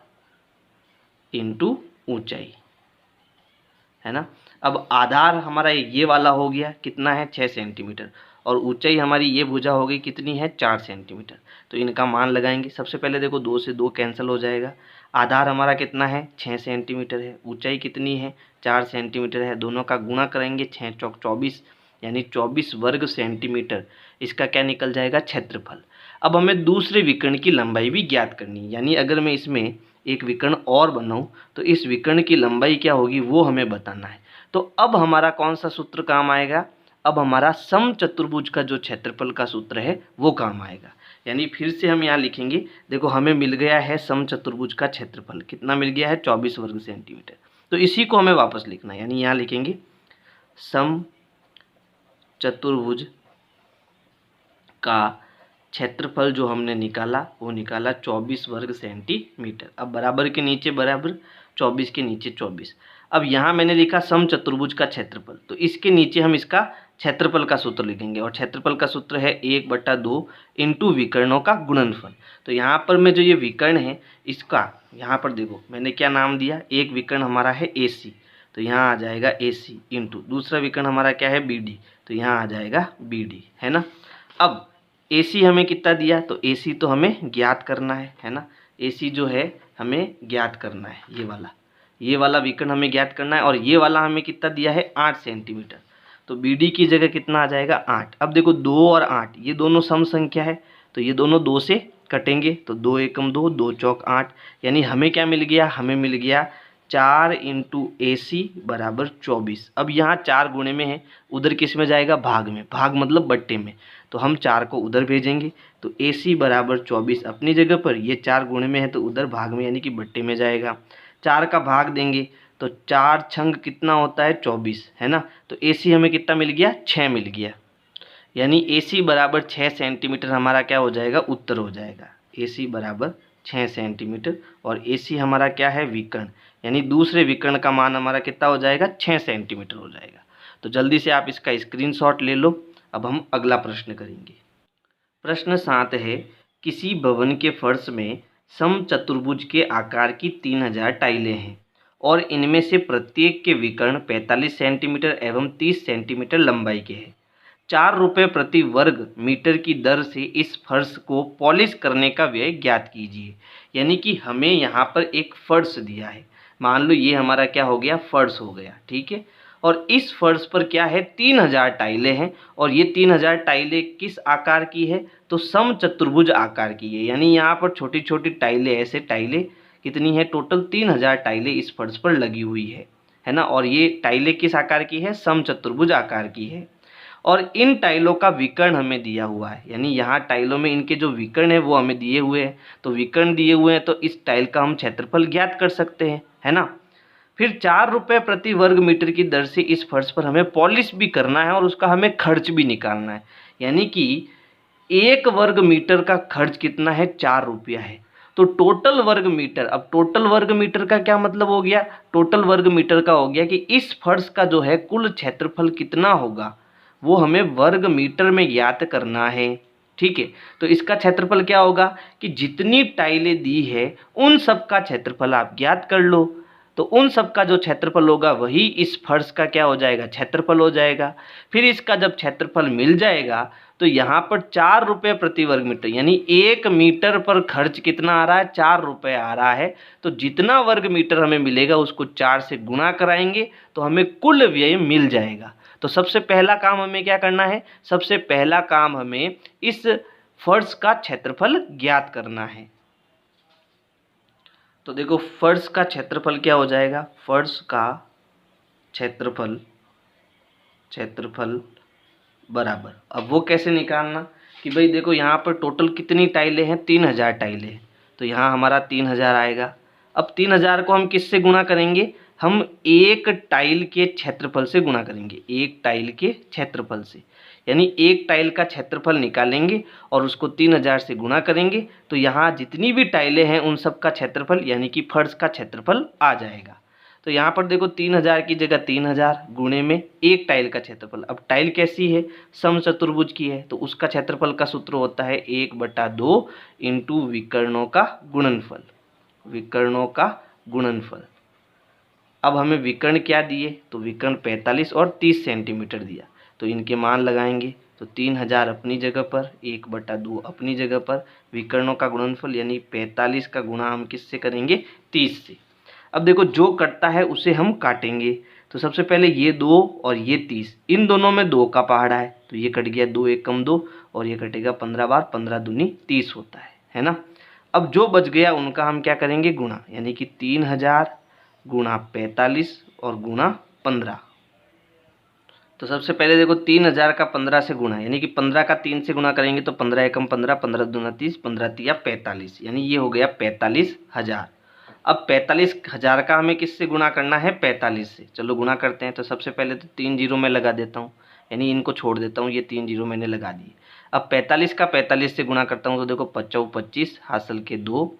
इंटू ऊंचाई, है ना। अब आधार हमारा ये वाला हो गया, कितना है, 6 सेंटीमीटर, और ऊंचाई हमारी ये भुजा हो गई, कितनी है, 4 सेंटीमीटर। तो इनका मान लगाएंगे। सबसे पहले देखो 2 से 2 कैंसिल हो जाएगा। आधार हमारा कितना है, 6 सेंटीमीटर है, ऊंचाई कितनी है, 4 सेंटीमीटर है, दोनों का गुणा करेंगे, 6 चौक 24, यानी 24 वर्ग सेंटीमीटर इसका क्या निकल जाएगा, क्षेत्रफल। अब हमें दूसरे विकर्ण की लंबाई भी ज्ञात करनी है, यानी अगर मैं इसमें एक विकर्ण और बनाऊं तो इस विकर्ण की लंबाई क्या होगी वो हमें बताना है। तो अब हमारा कौन सा सूत्र काम आएगा, अब हमारा समचतुर्भुज का जो क्षेत्रफल का सूत्र है वो काम आएगा। यानी फिर से हम यहाँ लिखेंगे, देखो हमें मिल गया है समचतुर्भुज का क्षेत्रफल, कितना मिल गया है, 24 वर्ग सेंटीमीटर। तो इसी को हमें वापस लिखना है, यानी यहाँ लिखेंगे समचतुर्भुज का क्षेत्रफल जो हमने निकाला वो निकाला 24 वर्ग सेंटीमीटर। अब बराबर के नीचे बराबर, 24 के नीचे 24। अब यहाँ मैंने लिखा समचतुर्भुज का क्षेत्रफल, तो इसके नीचे हम इसका क्षेत्रफल का सूत्र लिखेंगे और क्षेत्रफल का सूत्र है 1/2 इंटू विकर्णों का गुणनफल। तो यहाँ पर मैं जो ये विकर्ण है इसका, यहाँ पर देखो मैंने क्या नाम दिया, एक विकर्ण हमारा है AC, तो यहाँ आ जाएगा AC इंटू दूसरा विकर्ण हमारा क्या है BD, तो यहाँ आ जाएगा BD, है ना। अब AC हमें कितना दिया, तो AC तो हमें ज्ञात करना है ना। AC जो है हमें ज्ञात करना है, ये वाला विकर्ण हमें ज्ञात करना है और ये वाला हमें कितना दिया है, 8 सेंटीमीटर। तो BD की जगह कितना आ जाएगा, 8। अब देखो 2 और 8 ये दोनों सम संख्या है, तो ये दोनों 2 से कटेंगे, तो 2 एकम 2, 2 चौक 8, यानी हमें क्या मिल गया, हमें मिल गया 4 इंटू AC बराबर 24। अब यहाँ 4 गुणे में है, उधर किस में जाएगा, भाग में, भाग मतलब बट्टे में, तो हम 4 को उधर भेजेंगे। तो AC बराबर 24 अपनी जगह पर, ये 4 गुणे में है तो उधर भाग में यानी कि बट्टे में जाएगा। 4 का भाग देंगे तो 4 छंग कितना होता है, 24, है ना। तो AC हमें कितना मिल गया, 6 मिल गया, यानी AC बराबर 6 सेंटीमीटर हमारा क्या हो जाएगा, उत्तर हो जाएगा। AC बराबर 6 सेंटीमीटर। और AC हमारा क्या है, विकर्ण, यानी दूसरे विकर्ण का मान हमारा कितना हो जाएगा, 6 सेंटीमीटर हो जाएगा। तो जल्दी से आप इसका स्क्रीनशॉट ले लो। अब हम अगला प्रश्न करेंगे। प्रश्न 7 है, किसी भवन के फर्श में समचतुर्भुज के आकार की 3000 टाइलें हैं और इनमें से प्रत्येक के विकर्ण 45 सेंटीमीटर एवं 30 सेंटीमीटर लंबाई के हैं। 4 रुपये प्रति वर्ग मीटर की दर से इस फर्श को पॉलिश करने का व्यय ज्ञात कीजिए। यानी कि हमें यहाँ पर एक फर्श दिया है, मान लो ये हमारा क्या हो गया, फर्श हो गया, ठीक है। और इस फर्श पर क्या है, 3000 टाइलें हैं और ये 3000 टाइलें किस आकार की है, तो समचतुर्भुज आकार की है। यानी यहाँ पर छोटी छोटी टाइलें, ऐसे टाइलें कितनी है, टोटल 3000 टाइलें इस फर्श पर लगी हुई है ना। और ये टाइलें किस आकार की है, समचतुर्भुज आकार की है। और इन टाइलों का विकर्ण हमें दिया हुआ है, यानी यहाँ टाइलों में इनके जो विकर्ण है वो हमें दिए हुए हैं। तो विकर्ण दिए हुए हैं तो इस टाइल का हम क्षेत्रफल ज्ञात कर सकते हैं, है ना। फिर 4 रुपये प्रति वर्ग मीटर की दर से इस फर्श पर हमें पॉलिश भी करना है और उसका हमें खर्च भी निकालना है। यानी कि 1 वर्ग मीटर का खर्च कितना है, 4 रुपया है। तो टोटल वर्ग मीटर, अब टोटल वर्ग मीटर का क्या मतलब हो गया, टोटल वर्ग मीटर का हो गया कि इस फर्श का जो है कुल क्षेत्रफल कितना होगा वो हमें वर्ग मीटर में ज्ञात करना है, ठीक है। तो इसका क्षेत्रफल क्या होगा कि जितनी टाइलें दी है उन सब का क्षेत्रफल आप ज्ञात कर लो। तो उन सब का जो क्षेत्रफल होगा वही इस फर्श का क्या हो जाएगा, क्षेत्रफल हो जाएगा। फिर इसका जब क्षेत्रफल मिल जाएगा तो यहाँ पर 4 रुपये प्रति वर्ग मीटर, यानी 1 मीटर पर खर्च कितना आ रहा है, 4 रुपये आ रहा है। तो जितना वर्ग मीटर हमें मिलेगा उसको 4 से गुणा कराएंगे तो हमें कुल व्यय मिल जाएगा। तो सबसे पहला काम हमें क्या करना है, सबसे पहला काम हमें इस फर्श का क्षेत्रफल ज्ञात करना है। तो देखो फर्श का क्षेत्रफल क्या हो जाएगा, फर्श का क्षेत्रफल बराबर, अब वो कैसे निकालना कि भाई देखो यहाँ पर टोटल कितनी टाइलें हैं, 3000 टाइलें हैं। तो यहाँ हमारा 3000 आएगा। अब 3000 को हम किससे गुणा करेंगे, हम एक टाइल के क्षेत्रफल से गुणा करेंगे, एक टाइल के क्षेत्रफल से। यानी एक टाइल का क्षेत्रफल निकालेंगे और उसको 3000 से गुणा करेंगे तो यहाँ जितनी भी टाइलें हैं उन सब का क्षेत्रफल यानी कि फर्श का क्षेत्रफल आ जाएगा। तो यहाँ पर देखो 3000 की जगह 3000 गुणे में एक टाइल का क्षेत्रफल। अब टाइल कैसी है, समचतुर्भुज की है, तो उसका क्षेत्रफल का सूत्र होता है 1/2 इंटू विकर्णों का गुणनफल, विकर्णों का गुणनफल। अब हमें विकर्ण क्या दिए, तो विकर्ण 45 और 30 सेंटीमीटर दिया। तो इनके मान लगाएंगे तो 3000 अपनी जगह पर, 1/2 अपनी जगह पर, विकर्णों का गुणनफल यानी 45 का गुणा हम किससे करेंगे, 30 से। अब देखो जो कटता है उसे हम काटेंगे। तो सबसे पहले ये 2 और ये 30, इन दोनों में 2 का पहाड़ा है तो ये कट गया, 2 एकम 2 और ये कटेगा 15 बार, 15 दूनी 30 होता है ना। अब जो बच गया उनका हम क्या करेंगे, गुणा, यानी कि 3000 गुणा 45 और गुणा 15। तो सबसे पहले देखो 3000 का 15 से गुणा, यानी कि 15 का 3 से गुणा करेंगे तो 15 एकम 15, 15 दूना 30, 15 तिया 45, यानी ये हो गया 45,000। अब 45,000 का हमें किससे गुणा करना है, 45 से। चलो गुणा करते हैं। तो सबसे पहले तो 3 जीरो मैं लगा देता हूँ, यानी इनको छोड़ देता हूँ, ये 3 जीरो मैंने लगा दिए। अब 45 का 45 से गुणा करता हूँ तो देखो 5 25 हासिल के 2,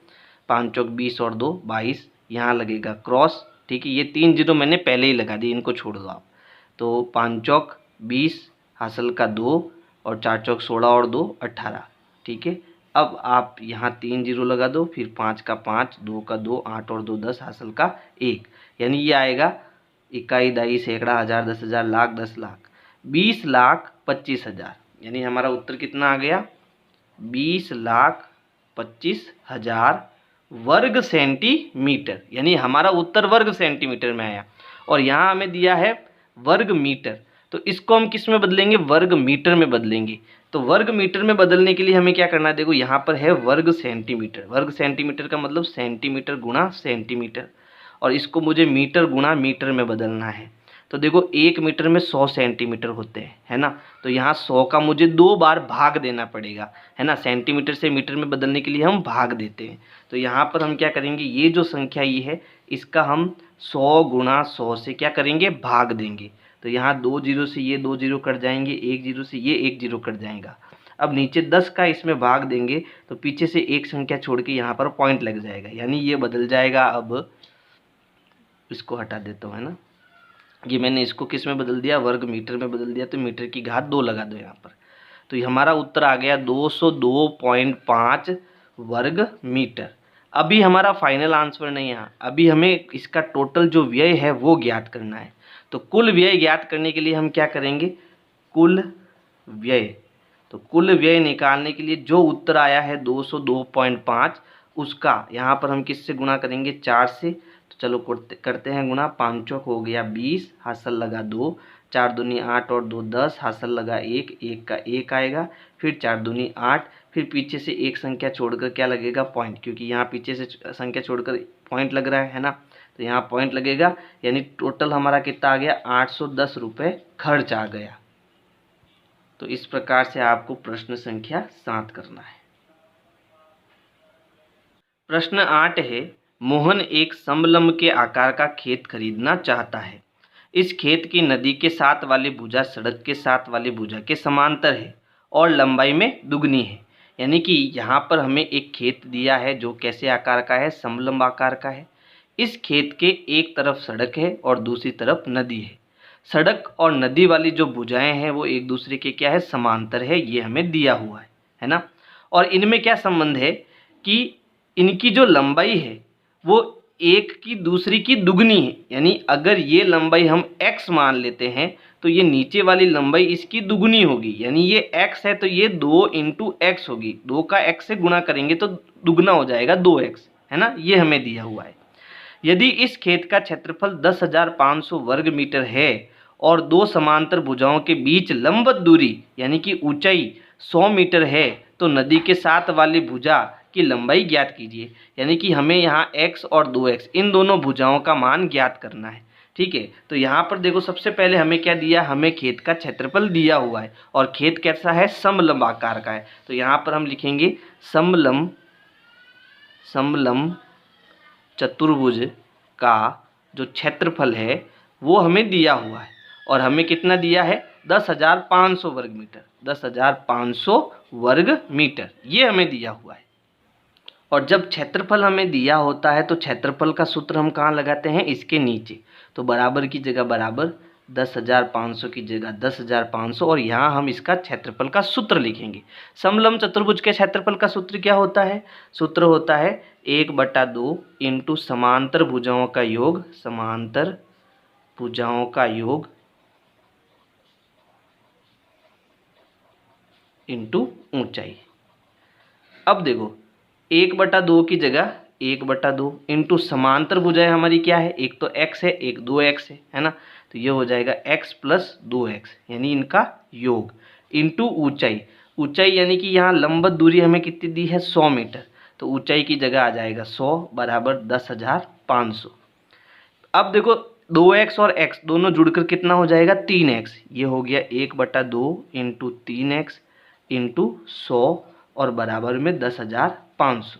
5 चौक 20 और 2 22, यहाँ लगेगा क्रॉस, ठीक है। ये 3 जीरो मैंने पहले ही लगा दिए, इनको छोड़ दो आप। तो 5 चौक 20 हासिल का 2 और 4 चौक 16 और 2 18, ठीक है। अब आप यहाँ 3 जीरो लगा दो, फिर 5 का 5, 2 का 2, 8 और 2 10 हासिल का 1, यानी ये आएगा इकाई दाई सैकड़ा हज़ार 10,000 लाख 10 लाख 20,25,000, यानी हमारा उत्तर कितना आ गया, 20,25,000 वर्ग सेंटीमीटर, यानी हमारा उत्तर वर्ग सेंटीमीटर में आया। और यहाँ हमें दिया है वर्ग मीटर, तो इसको हम किस में बदलेंगे, वर्ग मीटर में बदलेंगे। तो वर्ग मीटर में बदलने के लिए हमें क्या करना है, देखो यहाँ पर है वर्ग सेंटीमीटर, वर्ग सेंटीमीटर का मतलब सेंटीमीटर गुणा सेंटीमीटर, और इसको मुझे मीटर गुणा मीटर में बदलना है। तो देखो 1 मीटर में 100 सेंटीमीटर होते हैं, है ना। तो यहाँ 100 का मुझे 2 बार भाग देना पड़ेगा, है ना। सेंटीमीटर से मीटर में बदलने के लिए हम भाग देते हैं। तो यहाँ पर हम क्या करेंगे, ये जो संख्या ये है इसका हम 100 गुणा 100 से क्या करेंगे, भाग देंगे। तो यहाँ 2 जीरो से ये 2 जीरो कट जाएंगे, 1 जीरो से ये 1 जीरो कट जाएगा। अब नीचे 10 का इसमें भाग देंगे तो पीछे से एक संख्या छोड़ के यहाँ पर पॉइंट लग जाएगा, यानी ये बदल जाएगा। अब इसको हटा देता हूँ, है ना, ये मैंने इसको किस में बदल दिया, वर्ग मीटर में बदल दिया, तो मीटर की घात 2 लगा दो यहाँ पर। तो ये हमारा उत्तर आ गया 202.5 वर्ग मीटर। अभी हमारा फाइनल आंसर नहीं है, अभी हमें इसका टोटल जो व्यय है वो ज्ञात करना है। तो कुल व्यय ज्ञात करने के लिए हम क्या करेंगे, कुल व्यय। तो कुल व्यय निकालने के लिए जो उत्तर आया है 202.5, उसका यहाँ पर हम किससे गुणा करेंगे, 4 से। तो चलो करते हैं गुणा। 5 चौक हो गया 20, हासिल लगा 2, 4 दूनी 8 और 2 10, हासिल लगा 1, 1 का 1 आएगा, फिर 4 दूनी 8, फिर पीछे से एक संख्या छोड़कर क्या लगेगा, पॉइंट, क्योंकि यहाँ पीछे से संख्या छोड़कर पॉइंट लग रहा है ना, तो यहाँ पॉइंट लगेगा। यानी टोटल हमारा कितना आ गया, 810 रुपये खर्च आ गया। तो इस प्रकार से आपको प्रश्न संख्या 7 करना है। प्रश्न 8 है, मोहन एक समलंब के आकार का खेत खरीदना चाहता है। इस खेत की नदी के साथ वाली भुजा सड़क के साथ वाली भुजा के समांतर है और लंबाई में दुगनी है। यानी कि यहाँ पर हमें एक खेत दिया है जो कैसे आकार का है, समलंब आकार का है। इस खेत के एक तरफ सड़क है और दूसरी तरफ नदी है। सड़क और नदी वाली जो भुजाएं हैं वो एक दूसरे के क्या है, समांतर है, ये हमें दिया हुआ है ना। और इनमें क्या संबंध है कि इनकी जो लंबाई है वो एक की दूसरी की दुगनी है। यानी अगर ये लंबाई हम x मान लेते हैं तो ये नीचे वाली लंबाई इसकी दुगनी होगी। यानी ये x है तो ये 2 × x होगी, 2 का x से गुणा करेंगे तो दुगना हो जाएगा 2x, है ना, ये हमें दिया हुआ है। यदि इस खेत का क्षेत्रफल 10,500 वर्ग मीटर है और दो समांतर भुजाओं के बीच लंबवत दूरी यानी कि ऊंचाई 100 मीटर है तो नदी के साथ वाली भुजा की लंबाई ज्ञात कीजिए। यानी कि हमें यहाँ x और 2x इन दोनों भुजाओं का मान ज्ञात करना है। ठीक है, तो यहाँ पर देखो सबसे पहले हमें क्या दिया, हमें खेत का क्षेत्रफल दिया हुआ है और खेत कैसा है, समलंब आकार का है। तो यहाँ पर हम लिखेंगे समलंब चतुर्भुज का जो क्षेत्रफल है वो हमें दिया हुआ है और हमें कितना दिया है, 10,500 वर्ग मीटर, 10,500 वर्ग मीटर ये हमें दिया हुआ है। और जब क्षेत्रफल हमें दिया होता है तो क्षेत्रफल का सूत्र हम कहाँ लगाते हैं, इसके नीचे। तो बराबर की जगह बराबर, 10,500 की जगह 10,500 और यहाँ हम इसका क्षेत्रफल का सूत्र लिखेंगे। समलंब चतुर्भुज के क्षेत्रफल का सूत्र क्या होता है, सूत्र होता है 1/2 इंटू समांतर भुजाओं का योग, समांतर भुजाओं का योग इंटू ऊंचाई। अब देखो 1/2 की जगह 1/2 इंटू समांतर भुजाएं हमारी क्या है, एक तो x है एक 2x है ना, तो ये हो जाएगा x + 2x यानी इनका योग इंटू ऊंचाई। ऊंचाई यानी कि यहाँ लंबवत दूरी हमें कितनी दी है, 100 मीटर, तो ऊंचाई की जगह आ जाएगा 100 बराबर 10,500। अब देखो 2x और x दोनों जुड़कर कितना हो जाएगा, 3x। ये हो गया 1/2 इंटू 3x इंटू 100 और बराबर में 10,500।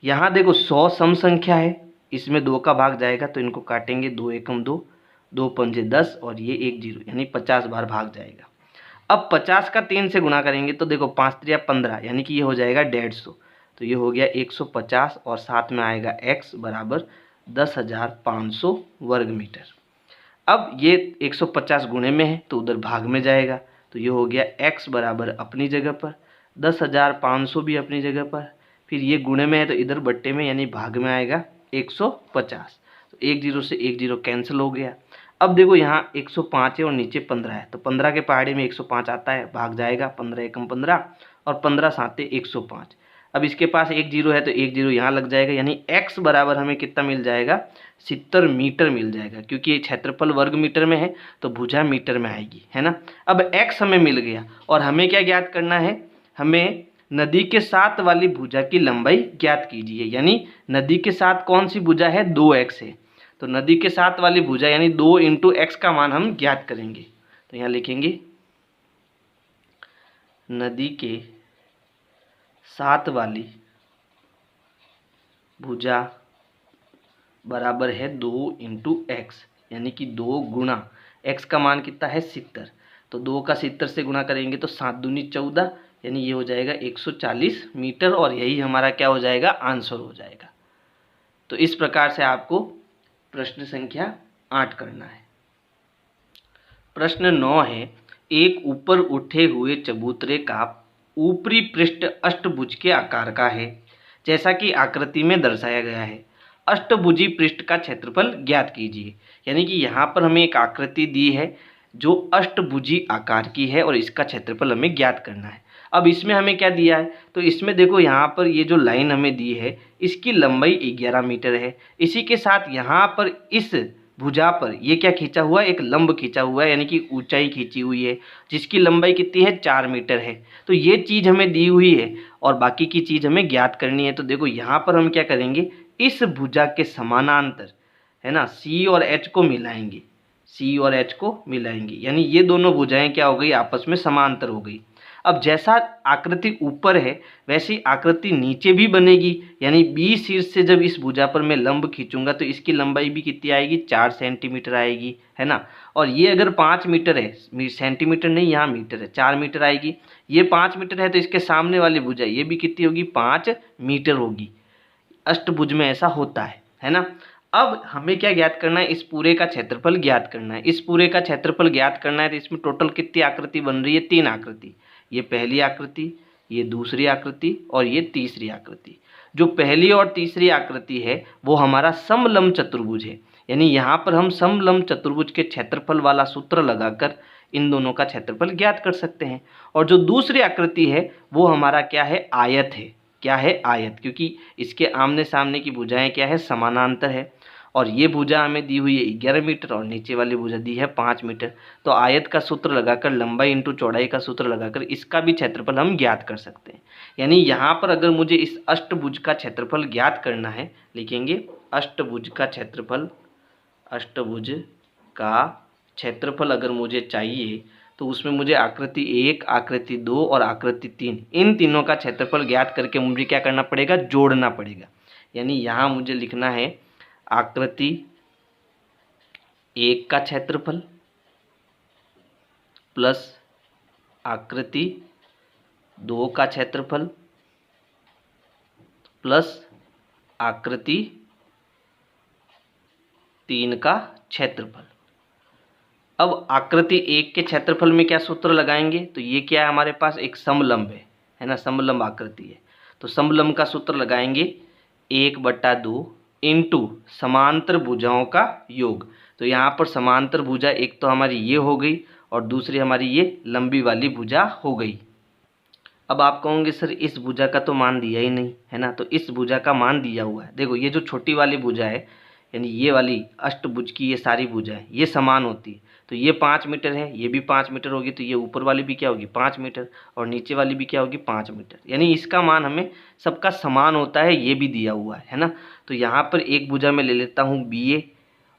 यहाँ देखो 100 सम संख्या है, इसमें 2 का भाग जाएगा तो इनको काटेंगे, 2 एकम 2, 2 पंजे 10 और ये 1 0 यानी 50 बार भाग जाएगा। अब 50 का 3 से गुणा करेंगे तो देखो 5 3 15 यानी कि ये हो जाएगा 150, तो ये हो गया 150 और साथ में आएगा x बराबर 10,500 वर्ग मीटर। अब ये 150 गुणे में है तो उधर भाग में जाएगा, तो ये हो गया x बराबर अपनी जगह पर, 10,500 भी अपनी जगह पर, फिर ये गुणे में है तो इधर बट्टे में यानी भाग में आएगा 150। तो 1 0 से 1 0 कैंसिल हो गया। अब देखो यहाँ 105 है और नीचे 15 है, तो 15 के पहाड़े में 105 आता है, भाग जाएगा, 15 एकम 15 और 15 साते 105। अब इसके पास 1 0 है तो 1 0 यहाँ लग जाएगा, यानी x बराबर हमें कितना मिल जाएगा, 70 मीटर मिल जाएगा, क्योंकि ये क्षेत्रफल वर्ग मीटर में है तो भुजा मीटर में आएगी, है ना। अब x हमें मिल गया और हमें क्या ज्ञात करना है, हमें नदी के साथ वाली भुजा की लंबाई ज्ञात कीजिए। यानी नदी के साथ कौन सी भुजा है, 2x है, तो नदी के साथ वाली भुजा यानी 2 × x का मान हम ज्ञात करेंगे। तो यहाँ लिखेंगे नदी के साथ वाली भुजा बराबर है 2 × x यानी कि 2 गुणा x का मान कितना है 70, तो 2 का 70 से गुना करेंगे तो 7 दूनी 14, यानी ये हो जाएगा 140 मीटर और यही हमारा क्या हो जाएगा, आंसर हो जाएगा। तो इस प्रकार से आपको प्रश्न संख्या 8 करना है। प्रश्न 9 है, एक ऊपर उठे हुए चबूतरे का ऊपरी पृष्ठ अष्टभुज के आकार का है, जैसा कि आकृति में दर्शाया गया है। अष्टभुजी पृष्ठ का क्षेत्रफल ज्ञात कीजिए। यानी कि यहाँ पर हमें एक आकृति दी है जो अष्टभुजी आकार की है और इसका क्षेत्रफल हमें ज्ञात करना है। अब इसमें हमें क्या दिया है, तो इसमें देखो यहाँ पर ये जो लाइन हमें दी है इसकी लंबाई 11 मीटर है। इसी के साथ यहाँ पर इस भुजा पर ये क्या खींचा हुआ है, एक लंब खींचा हुआ है, यानी कि ऊंचाई खींची हुई है जिसकी लंबाई कितनी है, 4 मीटर है। तो ये चीज़ हमें दी हुई है और बाकी की चीज़ हमें ज्ञात करनी है। तो देखो यहाँ पर हम क्या करेंगे, इस भुजा के समानांतर है ना सी और एच को मिलाएंगे, सी और एच को मिलाएंगे, यानी ये दोनों भुजाएं क्या हो गई, आपस में समांतर हो गई। अब जैसा आकृति ऊपर है वैसी आकृति नीचे भी बनेगी, यानी बी शीर्ष से जब इस भुजा पर मैं लंब खींचूंगा तो इसकी लंबाई भी कितनी आएगी, 4 सेंटीमीटर आएगी, है ना। और ये अगर 5 मीटर है, सेंटीमीटर नहीं यहाँ मीटर है, 4 मीटर आएगी। ये 5 मीटर है तो इसके सामने वाली भुजा ये भी कितनी होगी, 5 मीटर होगी। अष्टभुज में ऐसा होता है ना। अब हमें क्या ज्ञात करना है, इस पूरे का क्षेत्रफल ज्ञात करना है। इस पूरे का क्षेत्रफल ज्ञात करना है तो इसमें टोटल कितनी आकृति बन रही है, 3 आकृति। ये पहली आकृति, ये दूसरी आकृति और ये तीसरी आकृति। जो पहली और तीसरी आकृति है वो हमारा समलंब चतुर्भुज है, यानी यहाँ पर हम समलंब चतुर्भुज के क्षेत्रफल वाला सूत्र लगाकर इन दोनों का क्षेत्रफल ज्ञात कर सकते हैं। और जो दूसरी आकृति है वो हमारा क्या है, आयत है। क्या है, आयत, क्योंकि इसके आमने सामने की भुजाएं क्या है, समानांतर है। और ये भुजा हमें दी हुई है 11 मीटर और नीचे वाली भुजा दी है 5 मीटर। तो आयत का सूत्र लगाकर, लंबाई इंटू चौड़ाई का सूत्र लगाकर इसका भी क्षेत्रफल हम ज्ञात कर सकते हैं। यानी यहाँ पर अगर मुझे इस अष्टभुज का क्षेत्रफल ज्ञात करना है, लिखेंगे अष्टभुज का क्षेत्रफल, अष्टभुज का क्षेत्रफल अगर मुझे चाहिए तो उसमें मुझे आकृति 1, आकृति 2 और आकृति 3 इन तीनों का क्षेत्रफल ज्ञात करके मुझे क्या करना पड़ेगा, जोड़ना पड़ेगा। यानी यहाँ मुझे लिखना है आकृति 1 का क्षेत्रफल प्लस आकृति 2 का क्षेत्रफल प्लस आकृति 3 का क्षेत्रफल। अब आकृति 1 के क्षेत्रफल में क्या सूत्र लगाएंगे, तो ये क्या है, हमारे पास एक समलंब है ना, समलंब आकृति है। तो समलंब का सूत्र लगाएंगे 1/2 इंटू समांतर भुजाओं का योग। तो यहाँ पर समांतर भुजा एक तो हमारी ये हो गई और दूसरी हमारी ये लंबी वाली भुजा हो गई। अब आप कहोगे सर इस भुजा का तो मान दिया ही नहीं, है ना। तो इस भुजा का मान दिया हुआ है। देखो ये जो छोटी वाली भुजा है, यानी ये वाली अष्टभुज की ये सारी भुजाएं ये समान होती है। तो ये 5 मीटर है, ये भी 5 मीटर होगी, तो ये ऊपर वाली भी क्या होगी, 5 मीटर, और नीचे वाली भी क्या होगी, 5 मीटर। यानी इसका मान हमें सबका समान होता है, ये भी दिया हुआ है ना। तो यहाँ पर एक भुजा में ले लेता हूँ BA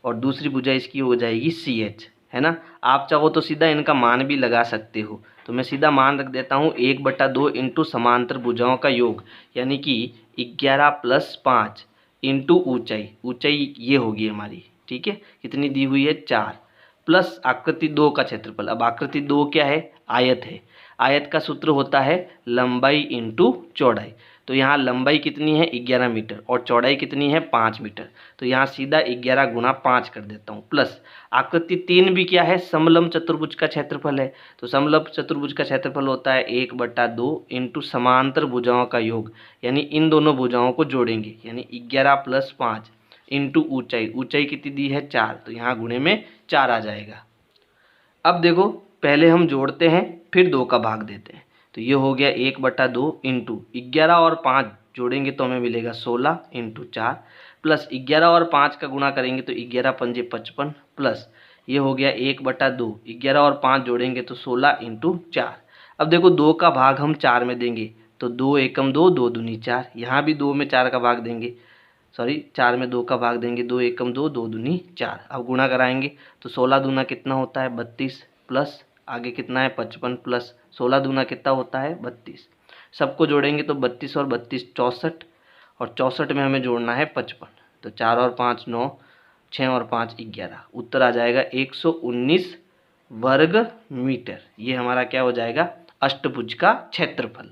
और दूसरी भुजा इसकी हो जाएगी CH, है ना। आप चाहो तो सीधा इनका मान भी लगा सकते हो। तो मैं सीधा मान रख देता हूँ 1/2 इंटू समांतर भुजाओं का योग, यानी कि 11 + 5 इंटू ऊंचाई, ऊंचाई ये होगी हमारी, ठीक है, कितनी दी हुई है, 4, प्लस आकृति 2 का क्षेत्रफल। अब आकृति 2 क्या है, आयत है। आयत का सूत्र होता है लंबाई इंटू चौड़ाई। तो यहाँ लंबाई कितनी है, 11 मीटर और चौड़ाई कितनी है, 5 मीटर। तो यहाँ सीधा 11 × 5 कर देता हूँ, प्लस आकृति 3 भी क्या है, समलंब चतुर्भुज का क्षेत्रफल है। तो समलंब चतुर्भुज का क्षेत्रफल होता है 1/2 इंटू समांतर भुजाओं का योग, यानी इन दोनों भुजाओं को जोड़ेंगे, यानी 11 + 5 इंटू ऊंचाई, ऊंचाई कितनी दी है, 4, तो यहाँ गुणे में 4 आ जाएगा। अब देखो पहले हम जोड़ते हैं फिर 2 का भाग देते हैं। तो ये हो गया 1/2 इंटू 11 और 5 जोड़ेंगे तो हमें मिलेगा 16 इंटू 4, प्लस 11 और 5 का गुणा करेंगे तो 11 × 5 = 55, प्लस ये हो गया 1/2, 11 और 5 जोड़ेंगे तो 16 इंटू 4। अब देखो 2 का भाग हम 4 में देंगे तो 2 एकम 2, 2 दूनी 4, यहाँ भी 2 में 4 का भाग देंगे, सॉरी 4 में 2 का भाग देंगे, 2 एकम 2, 2 दूनी 4। अब गुणा कराएंगे तो 16 दूना कितना होता है, 32, प्लस आगे कितना है 55, प्लस 16 दूना कितना होता है 32। सबको जोड़ेंगे तो 32 और 32 64, और 64 में हमें जोड़ना है 55। तो 4 और 5 9, 6 और 5 11, उत्तर आ जाएगा 119 वर्ग मीटर। ये हमारा क्या हो जाएगा, अष्टभुज का क्षेत्रफल।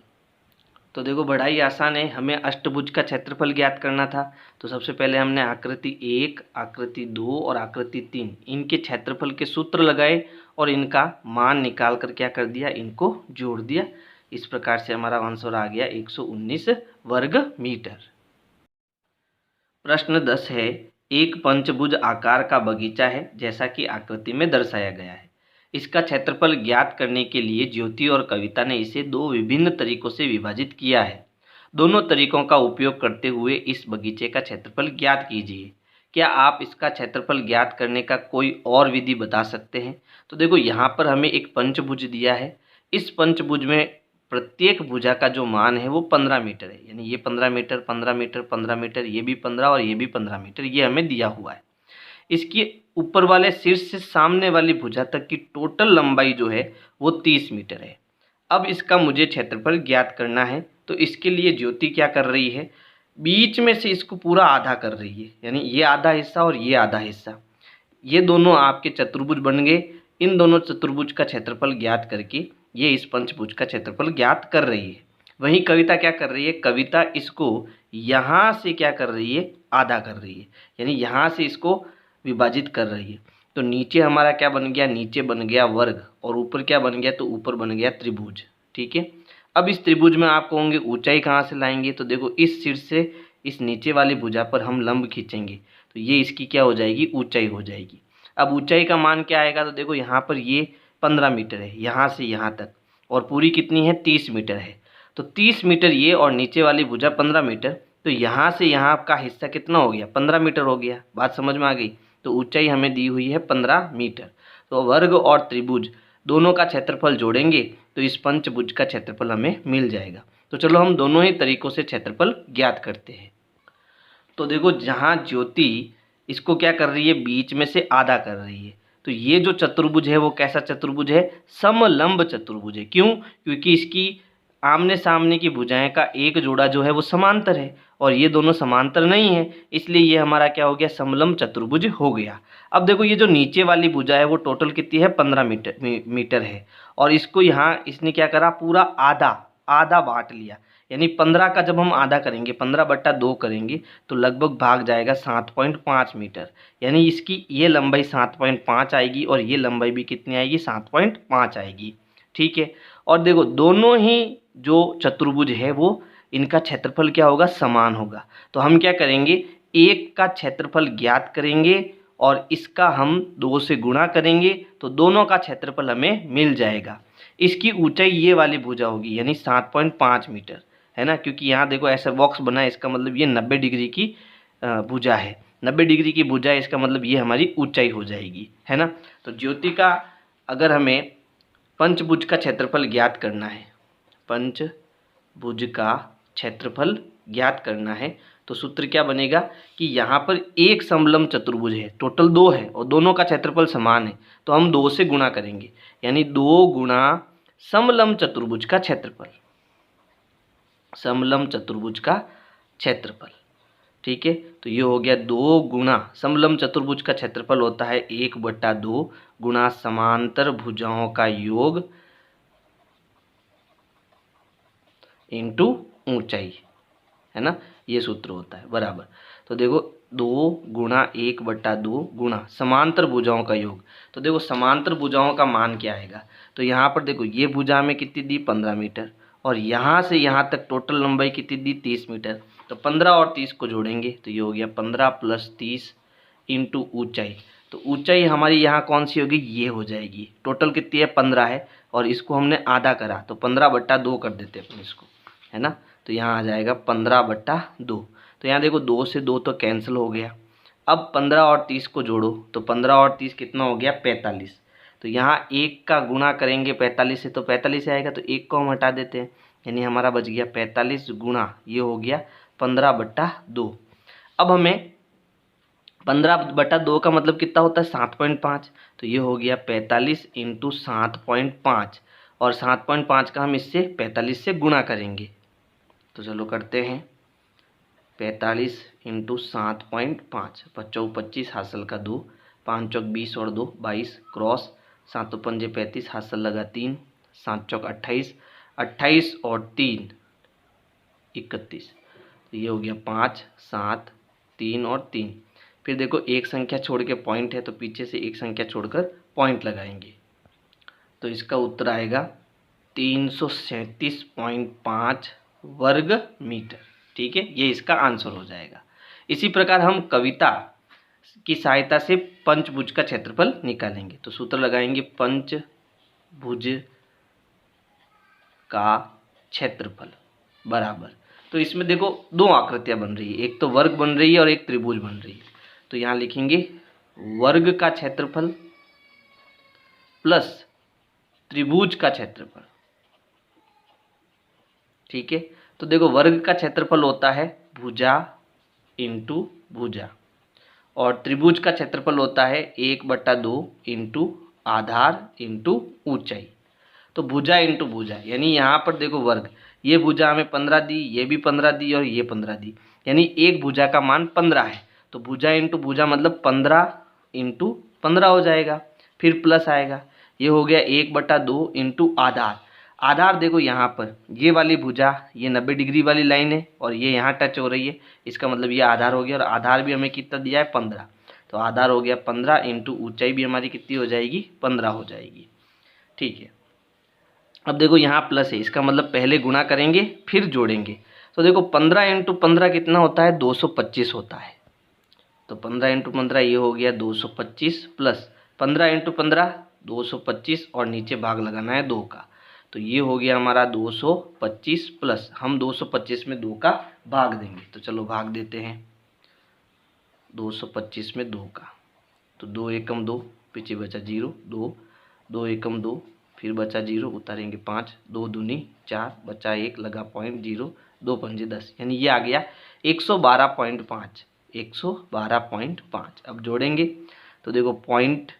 तो देखो बड़ा ही आसान है, हमें अष्टभुज का क्षेत्रफल ज्ञात करना था। तो सबसे पहले हमने आकृति 1, आकृति 2 और आकृति 3 इनके क्षेत्रफल के सूत्र लगाए और इनका मान निकाल कर क्या कर दिया, इनको जोड़ दिया। इस प्रकार से हमारा आंसर आ गया 119 वर्ग मीटर। प्रश्न 10 है, एक पंचभुज आकार का बगीचा है जैसा कि आकृति में दर्शाया गया है। इसका क्षेत्रफल ज्ञात करने के लिए ज्योति और कविता ने इसे दो विभिन्न तरीकों से विभाजित किया है। दोनों तरीकों का उपयोग करते हुए इस बगीचे का क्षेत्रफल ज्ञात कीजिए। क्या आप इसका क्षेत्रफल ज्ञात करने का कोई और विधि बता सकते हैं? तो देखो यहाँ पर हमें एक पंचभुज दिया है। इस पंचभुज में प्रत्येक भुजा का जो मान है वो 15 मीटर है, यानी ये 15 मीटर, 15 मीटर, 15 मीटर, ये भी 15 और ये भी 15 मीटर, ये हमें दिया हुआ है। इसके ऊपर वाले शीर्ष से सामने वाली भुजा तक की टोटल लंबाई जो है वो 30 मीटर है। अब इसका मुझे क्षेत्रफल ज्ञात करना है। तो इसके लिए ज्योति क्या कर रही है, बीच में से इसको पूरा आधा कर रही है, यानी ये आधा हिस्सा और ये आधा हिस्सा, ये दोनों आपके चतुर्भुज बन गए। इन दोनों चतुर्भुज का क्षेत्रफल ज्ञात करके ये इस पंचभुज का क्षेत्रफल ज्ञात कर रही है। वहीं कविता क्या कर रही है, कविता इसको यहाँ से क्या कर रही है, आधा कर रही है, यानी यहाँ से इसको विभाजित कर रही है। तो नीचे हमारा क्या बन गया, नीचे बन गया वर्ग, और ऊपर क्या बन गया, तो ऊपर बन गया त्रिभुज। ठीक है, अब इस त्रिभुज में आप कहोगे ऊंचाई कहाँ से लाएंगे, तो देखो इस शीर्ष से इस नीचे वाली भुजा पर हम लंब खींचेंगे तो ये इसकी क्या हो जाएगी, ऊंचाई हो जाएगी। अब ऊंचाई का मान क्या आएगा, तो देखो यहाँ पर ये 15 मीटर है यहाँ से यहाँ तक, और पूरी कितनी है, 30 मीटर है। तो 30 मीटर ये और नीचे वाली भुजा 15 मीटर, तो यहाँ से यहाँ का हिस्सा कितना हो गया, 15 मीटर हो गया। बात समझ में आ गई। तो ऊंचाई हमें दी हुई है 15 मीटर। तो वर्ग और त्रिभुज दोनों का क्षेत्रफल जोड़ेंगे तो इस पंचभुज का क्षेत्रफल हमें मिल जाएगा। तो चलो हम दोनों ही तरीकों से क्षेत्रफल ज्ञात करते हैं। तो देखो जहाँ ज्योति इसको क्या कर रही है, बीच में से आधा कर रही है, तो ये जो चतुर्भुज है वो कैसा चतुर्भुज है, समलंब चतुर्भुज है। क्यों, क्योंकि इसकी आमने सामने की भुजाएं का एक जोड़ा जो है वो समांतर है और ये दोनों समांतर नहीं है, इसलिए ये हमारा क्या हो गया, समलंब चतुर्भुज हो गया। अब देखो ये जो नीचे वाली भुजा है वो टोटल कितनी है, 15 मीटर है, और इसको यहाँ इसने क्या करा, पूरा आधा आधा बांट लिया। यानी 15 का जब हम आधा करेंगे, 15/2 करेंगे तो लगभग भाग जाएगा 7.5 मीटर, यानी इसकी ये लंबाई 7.5 आएगी और ये लंबाई भी कितनी आएगी, 7.5 आएगी। ठीक है, और देखो दोनों ही जो चतुर्भुज है वो इनका क्षेत्रफल क्या होगा, समान होगा। तो हम क्या करेंगे, एक का क्षेत्रफल ज्ञात करेंगे और इसका हम 2 से गुणा करेंगे तो दोनों का क्षेत्रफल हमें मिल जाएगा। इसकी ऊंचाई ये वाली भुजा होगी यानी 7.5 मीटर, है ना, क्योंकि यहाँ देखो ऐसा बॉक्स बना है, इसका मतलब ये 90 डिग्री की भुजा है, 90 डिग्री की भुजा है, इसका मतलब ये हमारी ऊंचाई हो जाएगी, है ना। तो ज्योति का अगर हमें पंचभुज का क्षेत्रफल ज्ञात करना है, पंचभुज का क्षेत्रफल ज्ञात करना है, तो सूत्र क्या बनेगा कि यहाँ पर एक समलंब चतुर्भुज है, टोटल 2 है और दोनों का क्षेत्रफल समान है, तो हम 2 से गुणा करेंगे, यानी 2 गुणा समलंब चतुर्भुज का क्षेत्रफल, समलंब चतुर्भुज का क्षेत्रफल। ठीक है, तो ये हो गया 2 गुणा समलंब चतुर्भुज का क्षेत्रफल होता है 1/2 गुणा समांतर भुजाओं का योग इंटू ऊंचाई, है ना, ये सूत्र होता है बराबर। तो देखो 2 गुणा 1/2 गुणा समांतर भुजाओं का योग, तो देखो समांतर भुजाओं का मान क्या आएगा, तो यहाँ पर देखो ये भुजा में कितनी दी, 15 मीटर, और यहाँ से यहाँ तक टोटल लंबाई कितनी दी, 30 मीटर। तो 15 और 30 को जोड़ेंगे तो ये हो गया 15 + 30 इंटू ऊँचाई। तो ऊंचाई हमारी यहाँ कौन सी होगी, ये हो जाएगी। टोटल कितनी है, 15 है, और इसको हमने आधा करा तो 15/2 कर देते अपन इसको, है ना। तो यहाँ आ जाएगा 15/2। तो यहाँ देखो 2 से 2 तो कैंसिल हो गया। अब 15 और 30 को जोड़ो तो 15 और 30 कितना हो गया, 45। तो यहाँ 1 का गुणा करेंगे 45 से तो 45 आएगा, तो 1 को हम हटा देते हैं, यानी हमारा बच गया 45 गुणा ये हो गया 15/2। अब हमें 15/2 का मतलब कितना होता है, 7.5, तो ये हो गया 45 × 7.5, और 7.5 का हम इससे 45 से गुणा करेंगे। तो चलो करते हैं, 45 × 7.5, 5 × 25 हासिल का 2, 5 × 20 और 2 22 क्रॉस सातों पंजे 35, हाथ से लगा 3, 7 चौक 28, 28 और 3 31। तो ये हो गया 5 7 3 और 3। फिर देखो एक संख्या छोड़ के पॉइंट है तो पीछे से एक संख्या छोड़कर पॉइंट लगाएंगे, तो इसका उत्तर आएगा 337.5 वर्ग मीटर। ठीक है, ये इसका आंसर हो जाएगा। इसी प्रकार हम कविता की सहायता से पंचभुज का क्षेत्रफल निकालेंगे। तो सूत्र लगाएंगे पंचभुज का क्षेत्रफल बराबर, तो इसमें देखो दो आकृतियां बन रही है, एक तो वर्ग बन रही है और एक त्रिभुज बन रही है। तो यहाँ लिखेंगे वर्ग का क्षेत्रफल प्लस त्रिभुज का क्षेत्रफल। ठीक है, तो देखो वर्ग का क्षेत्रफल होता है भुजा इंटू भुजा, और त्रिभुज का क्षेत्रफल होता है 1/2 इंटू आधार इंटू ऊंचाई। तो भुजा इंटू भुजा, यानी यहाँ पर देखो वर्ग, ये भुजा हमें 15 दी, ये भी 15 दी और ये 15 दी, यानी एक भुजा का मान 15 है। तो भुजा इंटू भुजा मतलब 15 इंटू 15 हो जाएगा, फिर प्लस आएगा, ये हो गया 1/2 इंटू आधार। आधार देखो यहाँ पर ये वाली भुजा, ये 90 डिग्री वाली लाइन है और ये यहाँ टच हो रही है, इसका मतलब ये आधार हो गया, और आधार भी हमें कितना दिया है 15, तो आधार हो गया 15 इंटू ऊंचाई भी हमारी कितनी हो जाएगी 15 हो जाएगी। ठीक है, अब देखो यहाँ प्लस है, इसका मतलब पहले गुणा करेंगे फिर जोड़ेंगे। तो देखो 15 इंटू 15 कितना होता है 225 होता है, तो 15 इंटू 15 ये हो गया 225 प्लस 15 इंटू 15 225 और नीचे भाग लगाना है 2 का, तो ये हो गया हमारा 225 प्लस हम 225 में 2 का भाग देंगे। तो चलो भाग देते हैं 225 में 2 का, तो 2 एकम 2, पीछे बचा 0, 2 2 एकम 2, फिर बचा 0, उतारेंगे 5, 2 दूनी 4, बचा 1, लगा पॉइंट 0, 2 पंजे 10, यानी ये आ गया 112.5 112.5। अब जोड़ेंगे तो देखो पॉइंट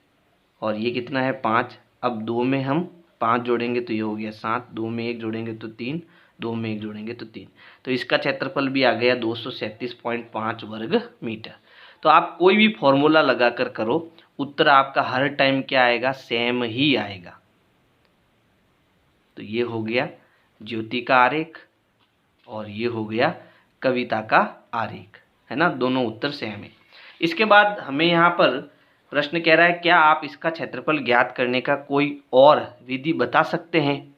और ये कितना है 5, अब 2 में हम 5 जोड़ेंगे तो ये हो गया 7, 2 में 1 जोड़ेंगे तो 3, 2 में 1 जोड़ेंगे तो 3, तो इसका क्षेत्रफल भी आ गया 237.5 वर्ग मीटर। तो आप कोई भी फॉर्मूला लगाकर करो, उत्तर आपका हर टाइम क्या आएगा सेम ही आएगा। तो ये हो गया ज्योति का आरेख और ये हो गया कविता का आरेख, है ना, दोनों उत्तर सेम है। इसके बाद हमें यहाँ पर प्रश्न कह रहा है क्या आप इसका क्षेत्रफल ज्ञात करने का कोई और विधि बता सकते हैं।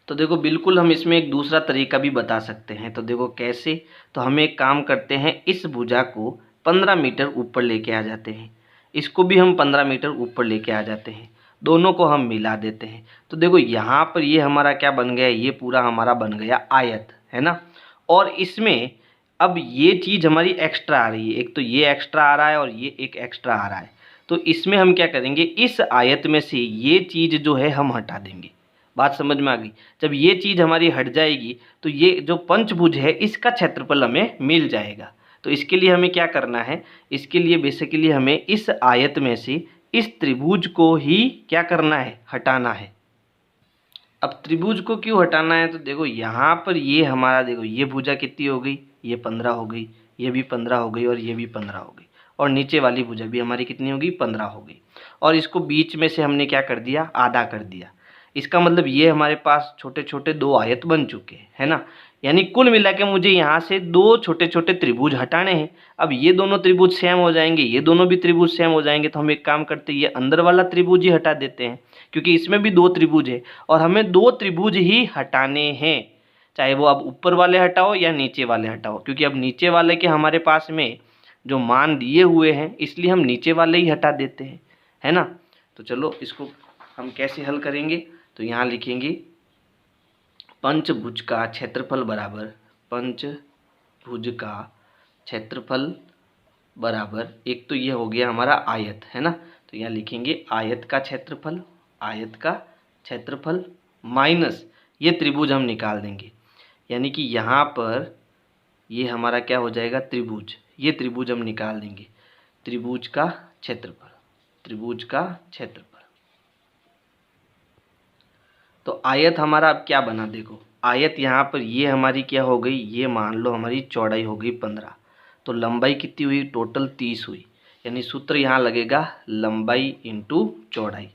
तो देखो बिल्कुल हम इसमें एक दूसरा तरीका भी बता सकते हैं। तो देखो कैसे, तो हम एक काम करते हैं, इस भुजा को 15 मीटर ऊपर लेके आ जाते हैं, इसको भी हम 15 मीटर ऊपर लेके आ जाते हैं, दोनों को हम मिला देते हैं। तो देखो यहाँ पर ये हमारा क्या बन गया, ये पूरा हमारा बन गया आयत, है ना। और इसमें अब ये चीज़ हमारी एक्स्ट्रा आ रही है, एक तो ये एक्स्ट्रा आ रहा है और ये एक एक्स्ट्रा आ रहा है। तो इसमें हम क्या करेंगे, इस आयत में से ये चीज़ जो है हम हटा देंगे। बात समझ में आ गई। जब ये चीज़ हमारी हट जाएगी तो ये जो पंचभुज है इसका क्षेत्रफल हमें मिल जाएगा। तो इसके लिए हमें क्या करना है, इसके लिए बेसिकली हमें इस आयत में से इस त्रिभुज को ही क्या करना है, हटाना है। अब त्रिभुज को क्यों हटाना है, तो देखो यहाँ पर ये हमारा देखो ये भुजा कितनी हो गई, ये 15 हो गई, ये भी 15 हो गई और ये भी 15 हो गई, और नीचे वाली भुजा भी हमारी कितनी होगी 15 हो गई, और इसको बीच में से हमने क्या कर दिया, आधा कर दिया। इसका मतलब ये हमारे पास छोटे छोटे दो आयत बन चुके हैं, है ना। यानी कुल मिला के मुझे यहाँ से दो छोटे छोटे त्रिभुज हटाने हैं। अब ये दोनों त्रिभुज सेम हो जाएंगे, ये दोनों भी त्रिभुज सेम हो जाएंगे, तो हम एक काम करते हैं, ये अंदर वाला त्रिभुज ही हटा देते हैं, क्योंकि इसमें भी 2 त्रिभुज है और हमें 2 त्रिभुज ही हटाने हैं, चाहे वो अब ऊपर वाले हटाओ या नीचे वाले हटाओ, क्योंकि अब नीचे वाले के हमारे पास में जो मान दिए हुए हैं इसलिए हम नीचे वाले ही हटा देते हैं, है ना। तो चलो इसको हम कैसे हल करेंगे, तो यहाँ लिखेंगे पंचभुज का क्षेत्रफल बराबर, पंचभुज का क्षेत्रफल बराबर, एक तो ये हो गया हमारा आयत, है ना, तो यहाँ लिखेंगे आयत का क्षेत्रफल, आयत का क्षेत्रफल माइनस ये त्रिभुज हम निकाल देंगे, यानी कि यहाँ पर ये हमारा क्या हो जाएगा त्रिभुज, ये त्रिभुज हम निकाल देंगे, त्रिभुज का क्षेत्रफल, त्रिभुज का क्षेत्रफल। तो आयत हमारा अब क्या बना, देखो आयत यहाँ पर ये हमारी क्या हो गई, ये मान लो हमारी चौड़ाई हो गई 15, तो लंबाई कितनी हुई टोटल 30 हुई, यानी सूत्र यहाँ लगेगा लंबाई इंटू चौड़ाई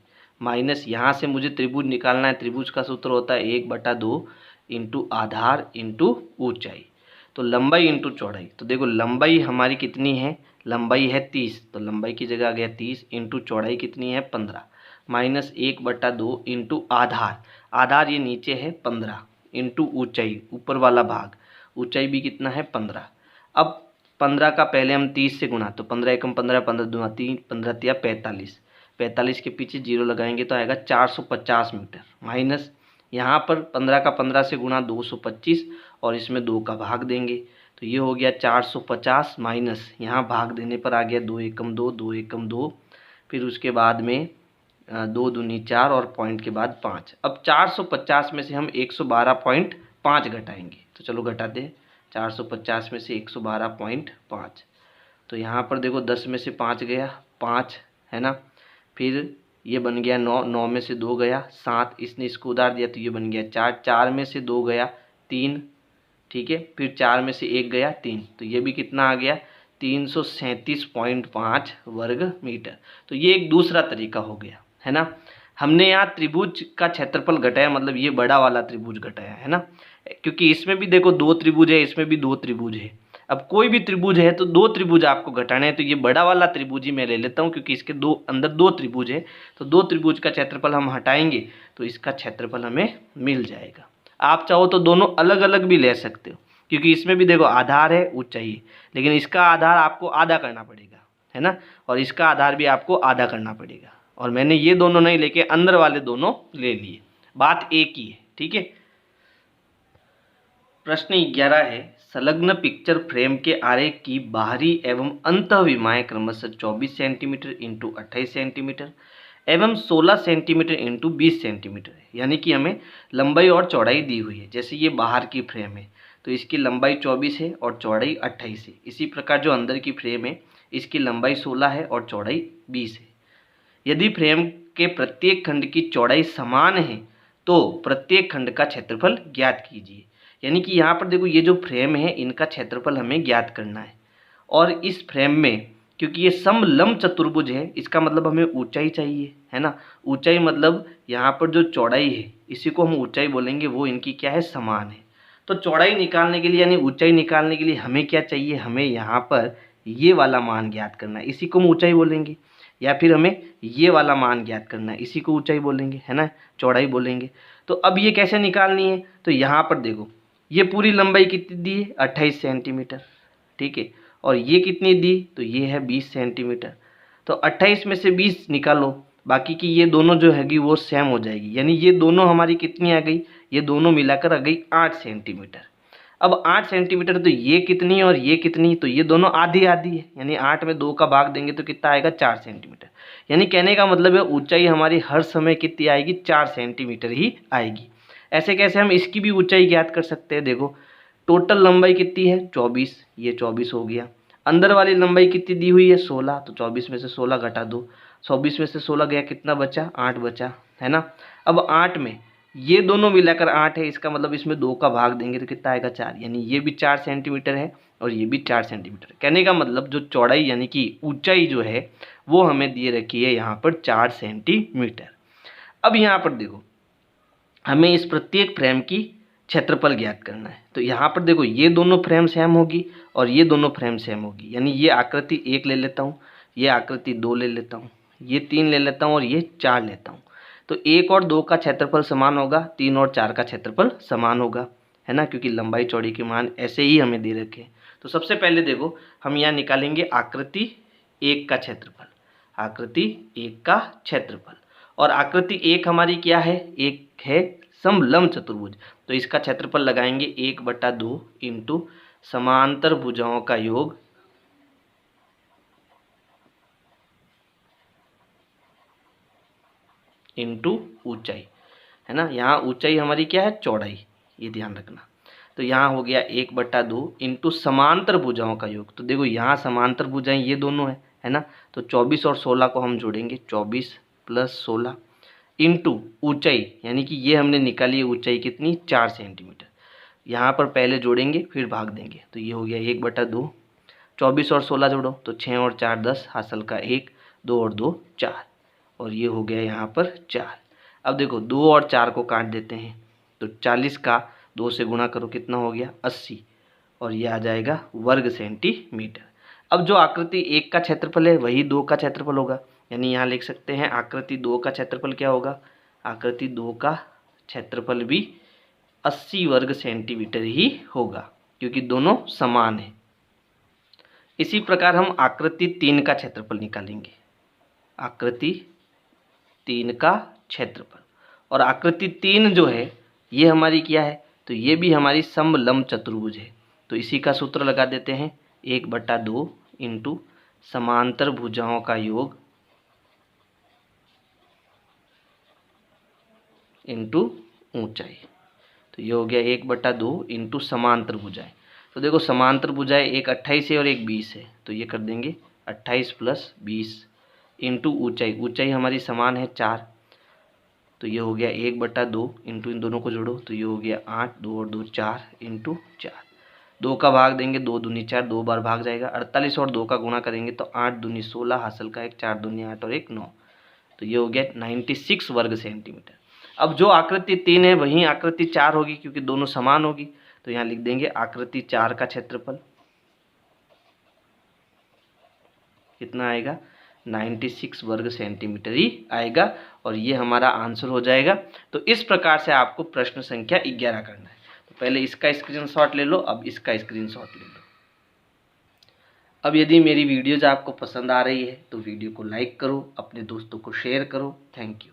माइनस यहाँ से मुझे त्रिभुज निकालना है। त्रिभुज का सूत्र होता है 1/2 इंटू आधार इंटू ऊंचाई। तो लंबाई इंटू चौड़ाई, तो देखो लंबाई हमारी कितनी है, लंबाई है 30, तो लंबाई की जगह आ गया 30 इंटू चौड़ाई कितनी है 15, माइनस 1/2 इंटू आधार, आधार ये नीचे है 15 इंटू ऊंचाई, ऊपर वाला भाग, ऊंचाई भी कितना है 15। अब 15 का पहले हम 30 से गुणा, तो 15 एकम 15, 15 दूना 3, 15 तिया 45, 45 के पीछे जीरो लगाएंगे तो आएगा 450 मीटर, माइनस यहाँ पर 15 का 15 से गुणा 225 और इसमें 2 का भाग देंगे तो ये हो गया 450, माइनस यहाँ भाग देने पर आ गया 2 एकम 2, 2 एकम 2, फिर उसके बाद में 2 दूनी 4 और पॉइंट के बाद 5। अब 450 में से हम 112.5 घटाएंगे, तो चलो घटाते हैं। 450 में से 112.5, तो यहाँ पर देखो 10 में से 5 गया 5 है ना, फिर ये बन गया 9, 9 में से 2 गया 7, इसने इसको उधार दिया तो ये बन गया 4, 4 में से 2 गया 3, ठीक है, फिर 4 में से 1 गया 3, तो ये भी कितना आ गया 337.5 वर्ग मीटर। तो ये एक दूसरा तरीका हो गया है ना। हमने यहाँ त्रिभुज का क्षेत्रफल घटाया, मतलब ये बड़ा वाला त्रिभुज घटाया है ना, क्योंकि इसमें भी देखो 2 त्रिभुज है, इसमें भी 2 त्रिभुज है। अब कोई भी त्रिभुज है तो 2 त्रिभुज आपको घटाने हैं, तो ये बड़ा वाला त्रिभुज ही मैं ले लेता हूँ क्योंकि इसके अंदर 2 त्रिभुज है, तो 2 त्रिभुज का क्षेत्रफल हम हटाएंगे तो इसका क्षेत्रफल हमें मिल जाएगा। आप चाहो तो दोनों अलग अलग भी ले सकते हो, क्योंकि इसमें भी देखो आधार है ऊंचाई है, लेकिन इसका आधार आपको आधा करना पड़ेगा है ना, और इसका आधार भी आपको आधा करना पड़ेगा, और मैंने ये दोनों नहीं लेके अंदर वाले दोनों ले लिए, बात एक ही है, ठीक है। प्रश्न 11 है, संलग्न पिक्चर फ्रेम के आरेख की बाहरी एवं अंतःविमाएँ क्रमशः 24 सेंटीमीटर इंटू 28 सेंटीमीटर एवं 16 सेंटीमीटर इंटू 20 सेंटीमीटर है, यानी कि हमें लंबाई और चौड़ाई दी हुई है। जैसे ये बाहर की फ्रेम है तो इसकी लंबाई 24 है और चौड़ाई 28 है। इसी प्रकार जो अंदर की फ्रेम है इसकी लंबाई 16 है और चौड़ाई 20 है। यदि फ्रेम के प्रत्येक खंड की चौड़ाई समान है तो प्रत्येक खंड का क्षेत्रफल ज्ञात कीजिए। यानी कि यहाँ पर देखो ये जो फ्रेम है इनका क्षेत्रफल हमें ज्ञात करना है, और इस फ्रेम में क्योंकि ये समलंब चतुर्भुज है इसका मतलब हमें ऊंचाई चाहिए है ना। ऊंचाई मतलब यहाँ पर जो चौड़ाई है इसी को हम ऊंचाई बोलेंगे, वो इनकी क्या है समान है। तो चौड़ाई निकालने के लिए यानी ऊंचाई निकालने के लिए हमें क्या चाहिए, हमें यहाँ पर ये वाला मान ज्ञात करना है, इसी को हम ऊंचाई बोलेंगे, या फिर हमें ये वाला मान ज्ञात करना है, इसी को ऊंचाई बोलेंगे है ना, चौड़ाई बोलेंगे। तो अब ये कैसे निकालनी है, तो यहाँ पर देखो ये पूरी लंबाई कितनी दी है 28 सेंटीमीटर, ठीक है, और ये कितनी दी, तो ये है 20 सेंटीमीटर। तो 28 में से 20 निकालो, बाकी की ये दोनों जो हैगी वो सेम हो जाएगी, यानी ये दोनों हमारी कितनी आ गई, ये दोनों मिलाकर आ गई 8 सेंटीमीटर। अब 8 सेंटीमीटर तो ये कितनी और ये कितनी, तो ये दोनों आधी आधी है, यानी 8 में 2 का भाग देंगे तो कितना आएगा 4 सेंटीमीटर। यानी कहने का मतलब है ऊंचाई हमारी हर समय कितनी आएगी 4 सेंटीमीटर ही आएगी। ऐसे कैसे हम इसकी भी ऊंचाई ज्ञात कर सकते हैं, देखो टोटल लंबाई कितनी है 24, ये 24 हो गया। अंदर वाली लंबाई कितनी दी हुई है 16, तो 24 में से 16 घटा दो, 24 में से 16 गया कितना बचा 8 बचा है ना। अब 8 में ये दोनों मिलाकर 8 है, इसका मतलब इसमें 2 का भाग देंगे तो कितना आएगा 4, यानी ये भी 4 सेंटीमीटर है और ये भी 4 सेंटीमीटर। कहने का मतलब जो चौड़ाई यानी कि ऊंचाई जो है वो हमें दिए रखी है यहाँ पर 4 सेंटीमीटर। अब यहाँ पर देखो हमें इस प्रत्येक फ्रेम की क्षेत्रफल ज्ञात करना है, तो यहाँ पर देखो ये दोनों फ्रेम सेम होगी और ये दोनों फ्रेम सेम होगी, यानी ये आकृति 1 ले लेता हूँ, ये आकृति 2 ले लेता हूँ, ये 3 ले लेता हूँ और ये 4 लेता हूँ। तो 1 और 2 का क्षेत्रफल समान होगा, 3 और 4 का क्षेत्रफल समान होगा है ना, क्योंकि लंबाई चौड़ी के मान ऐसे ही हमें दे रखे हैं। तो सबसे पहले देखो हम यहाँ निकालेंगे आकृति 1 का क्षेत्रफल, आकृति 1 का क्षेत्रफल, और आकृति 1 हमारी क्या है, एक है समलंब चतुर्भुज, तो इसका क्षेत्रफल लगाएंगे 1/2 इंटू समांतर भुजाओं का योग इंटू ऊंचाई है ना। यहाँ ऊंचाई हमारी क्या है चौड़ाई, ये ध्यान रखना। तो यहाँ हो गया 1/2 इंटू समांतर भुजाओं का योग, तो देखो यहाँ समांतर भुजाएं ये दोनों है ना, तो 24 और 16 को हम जोड़ेंगे, 24 + 16 इंटू ऊंचाई, यानी कि ये हमने निकाली है ऊंचाई कितनी 4 सेंटीमीटर। यहाँ पर पहले जोड़ेंगे फिर भाग देंगे, तो ये हो गया 1/2, 24 और 16 जोड़ो तो 6 और 4 10, हासिल का 1, 2 और 2 4, और ये हो गया यहाँ पर 4। अब देखो 2 और 4 को काट देते हैं, तो 40 का 2 से गुणा करो, कितना हो गया 80, और ये आ जाएगा वर्ग सेंटीमीटर। अब जो आकृति 1 का क्षेत्रफल है वही 2 का क्षेत्रफल होगा, यानी यहाँ लिख सकते हैं आकृति 2 का क्षेत्रफल क्या होगा, आकृति 2 का क्षेत्रफल भी 80 वर्ग सेंटीमीटर ही होगा, क्योंकि दोनों समान हैं। इसी प्रकार हम आकृति 3 का क्षेत्रफल निकालेंगे, आकृति 3 का क्षेत्रफल। और आकृति 3 जो है ये हमारी क्या है, तो ये भी हमारी समलंब चतुर्भुज है। तो इसी का सूत्र लगा देते हैं, 1/2 इंटू समांतर भुजाओं का योग इंटू ऊंचाई। तो ये हो गया 1/2 इंटू समांतर भुजाएं। तो देखो समांतर भुजाएं एक 28 है और एक 20 है, तो ये कर देंगे 28 + 20 इंटू ऊंचाई, ऊंचाई हमारी समान है 4, तो ये हो गया 1/2 इंटू इन दोनों को जोड़ो, तो ये हो गया 8, 2 और 2 4 इंटू 4। 2 का भाग देंगे, 2 दूनी 4, 2 बार भाग जाएगा। 48 और 2 का गुणा करेंगे तो 8 दूनी 16, हासिल का 1, 4 दूनी 8 और 1 9, तो ये हो गया 96 वर्ग सेंटीमीटर। अब जो आकृति 3 है वही आकृति 4 होगी, क्योंकि दोनों समान होगी। तो यहाँ लिख देंगे आकृति 4 का क्षेत्रफल कितना आएगा, 96 वर्ग सेंटीमीटर ही आएगा, और ये हमारा आंसर हो जाएगा। तो इस प्रकार से आपको प्रश्न संख्या 11 करना है। तो पहले इसका स्क्रीनशॉट ले लो, अब इसका स्क्रीनशॉट ले लो। अब यदि मेरी वीडियोज आपको पसंद आ रही है तो वीडियो को लाइक करो, अपने दोस्तों को शेयर करो। Thank you.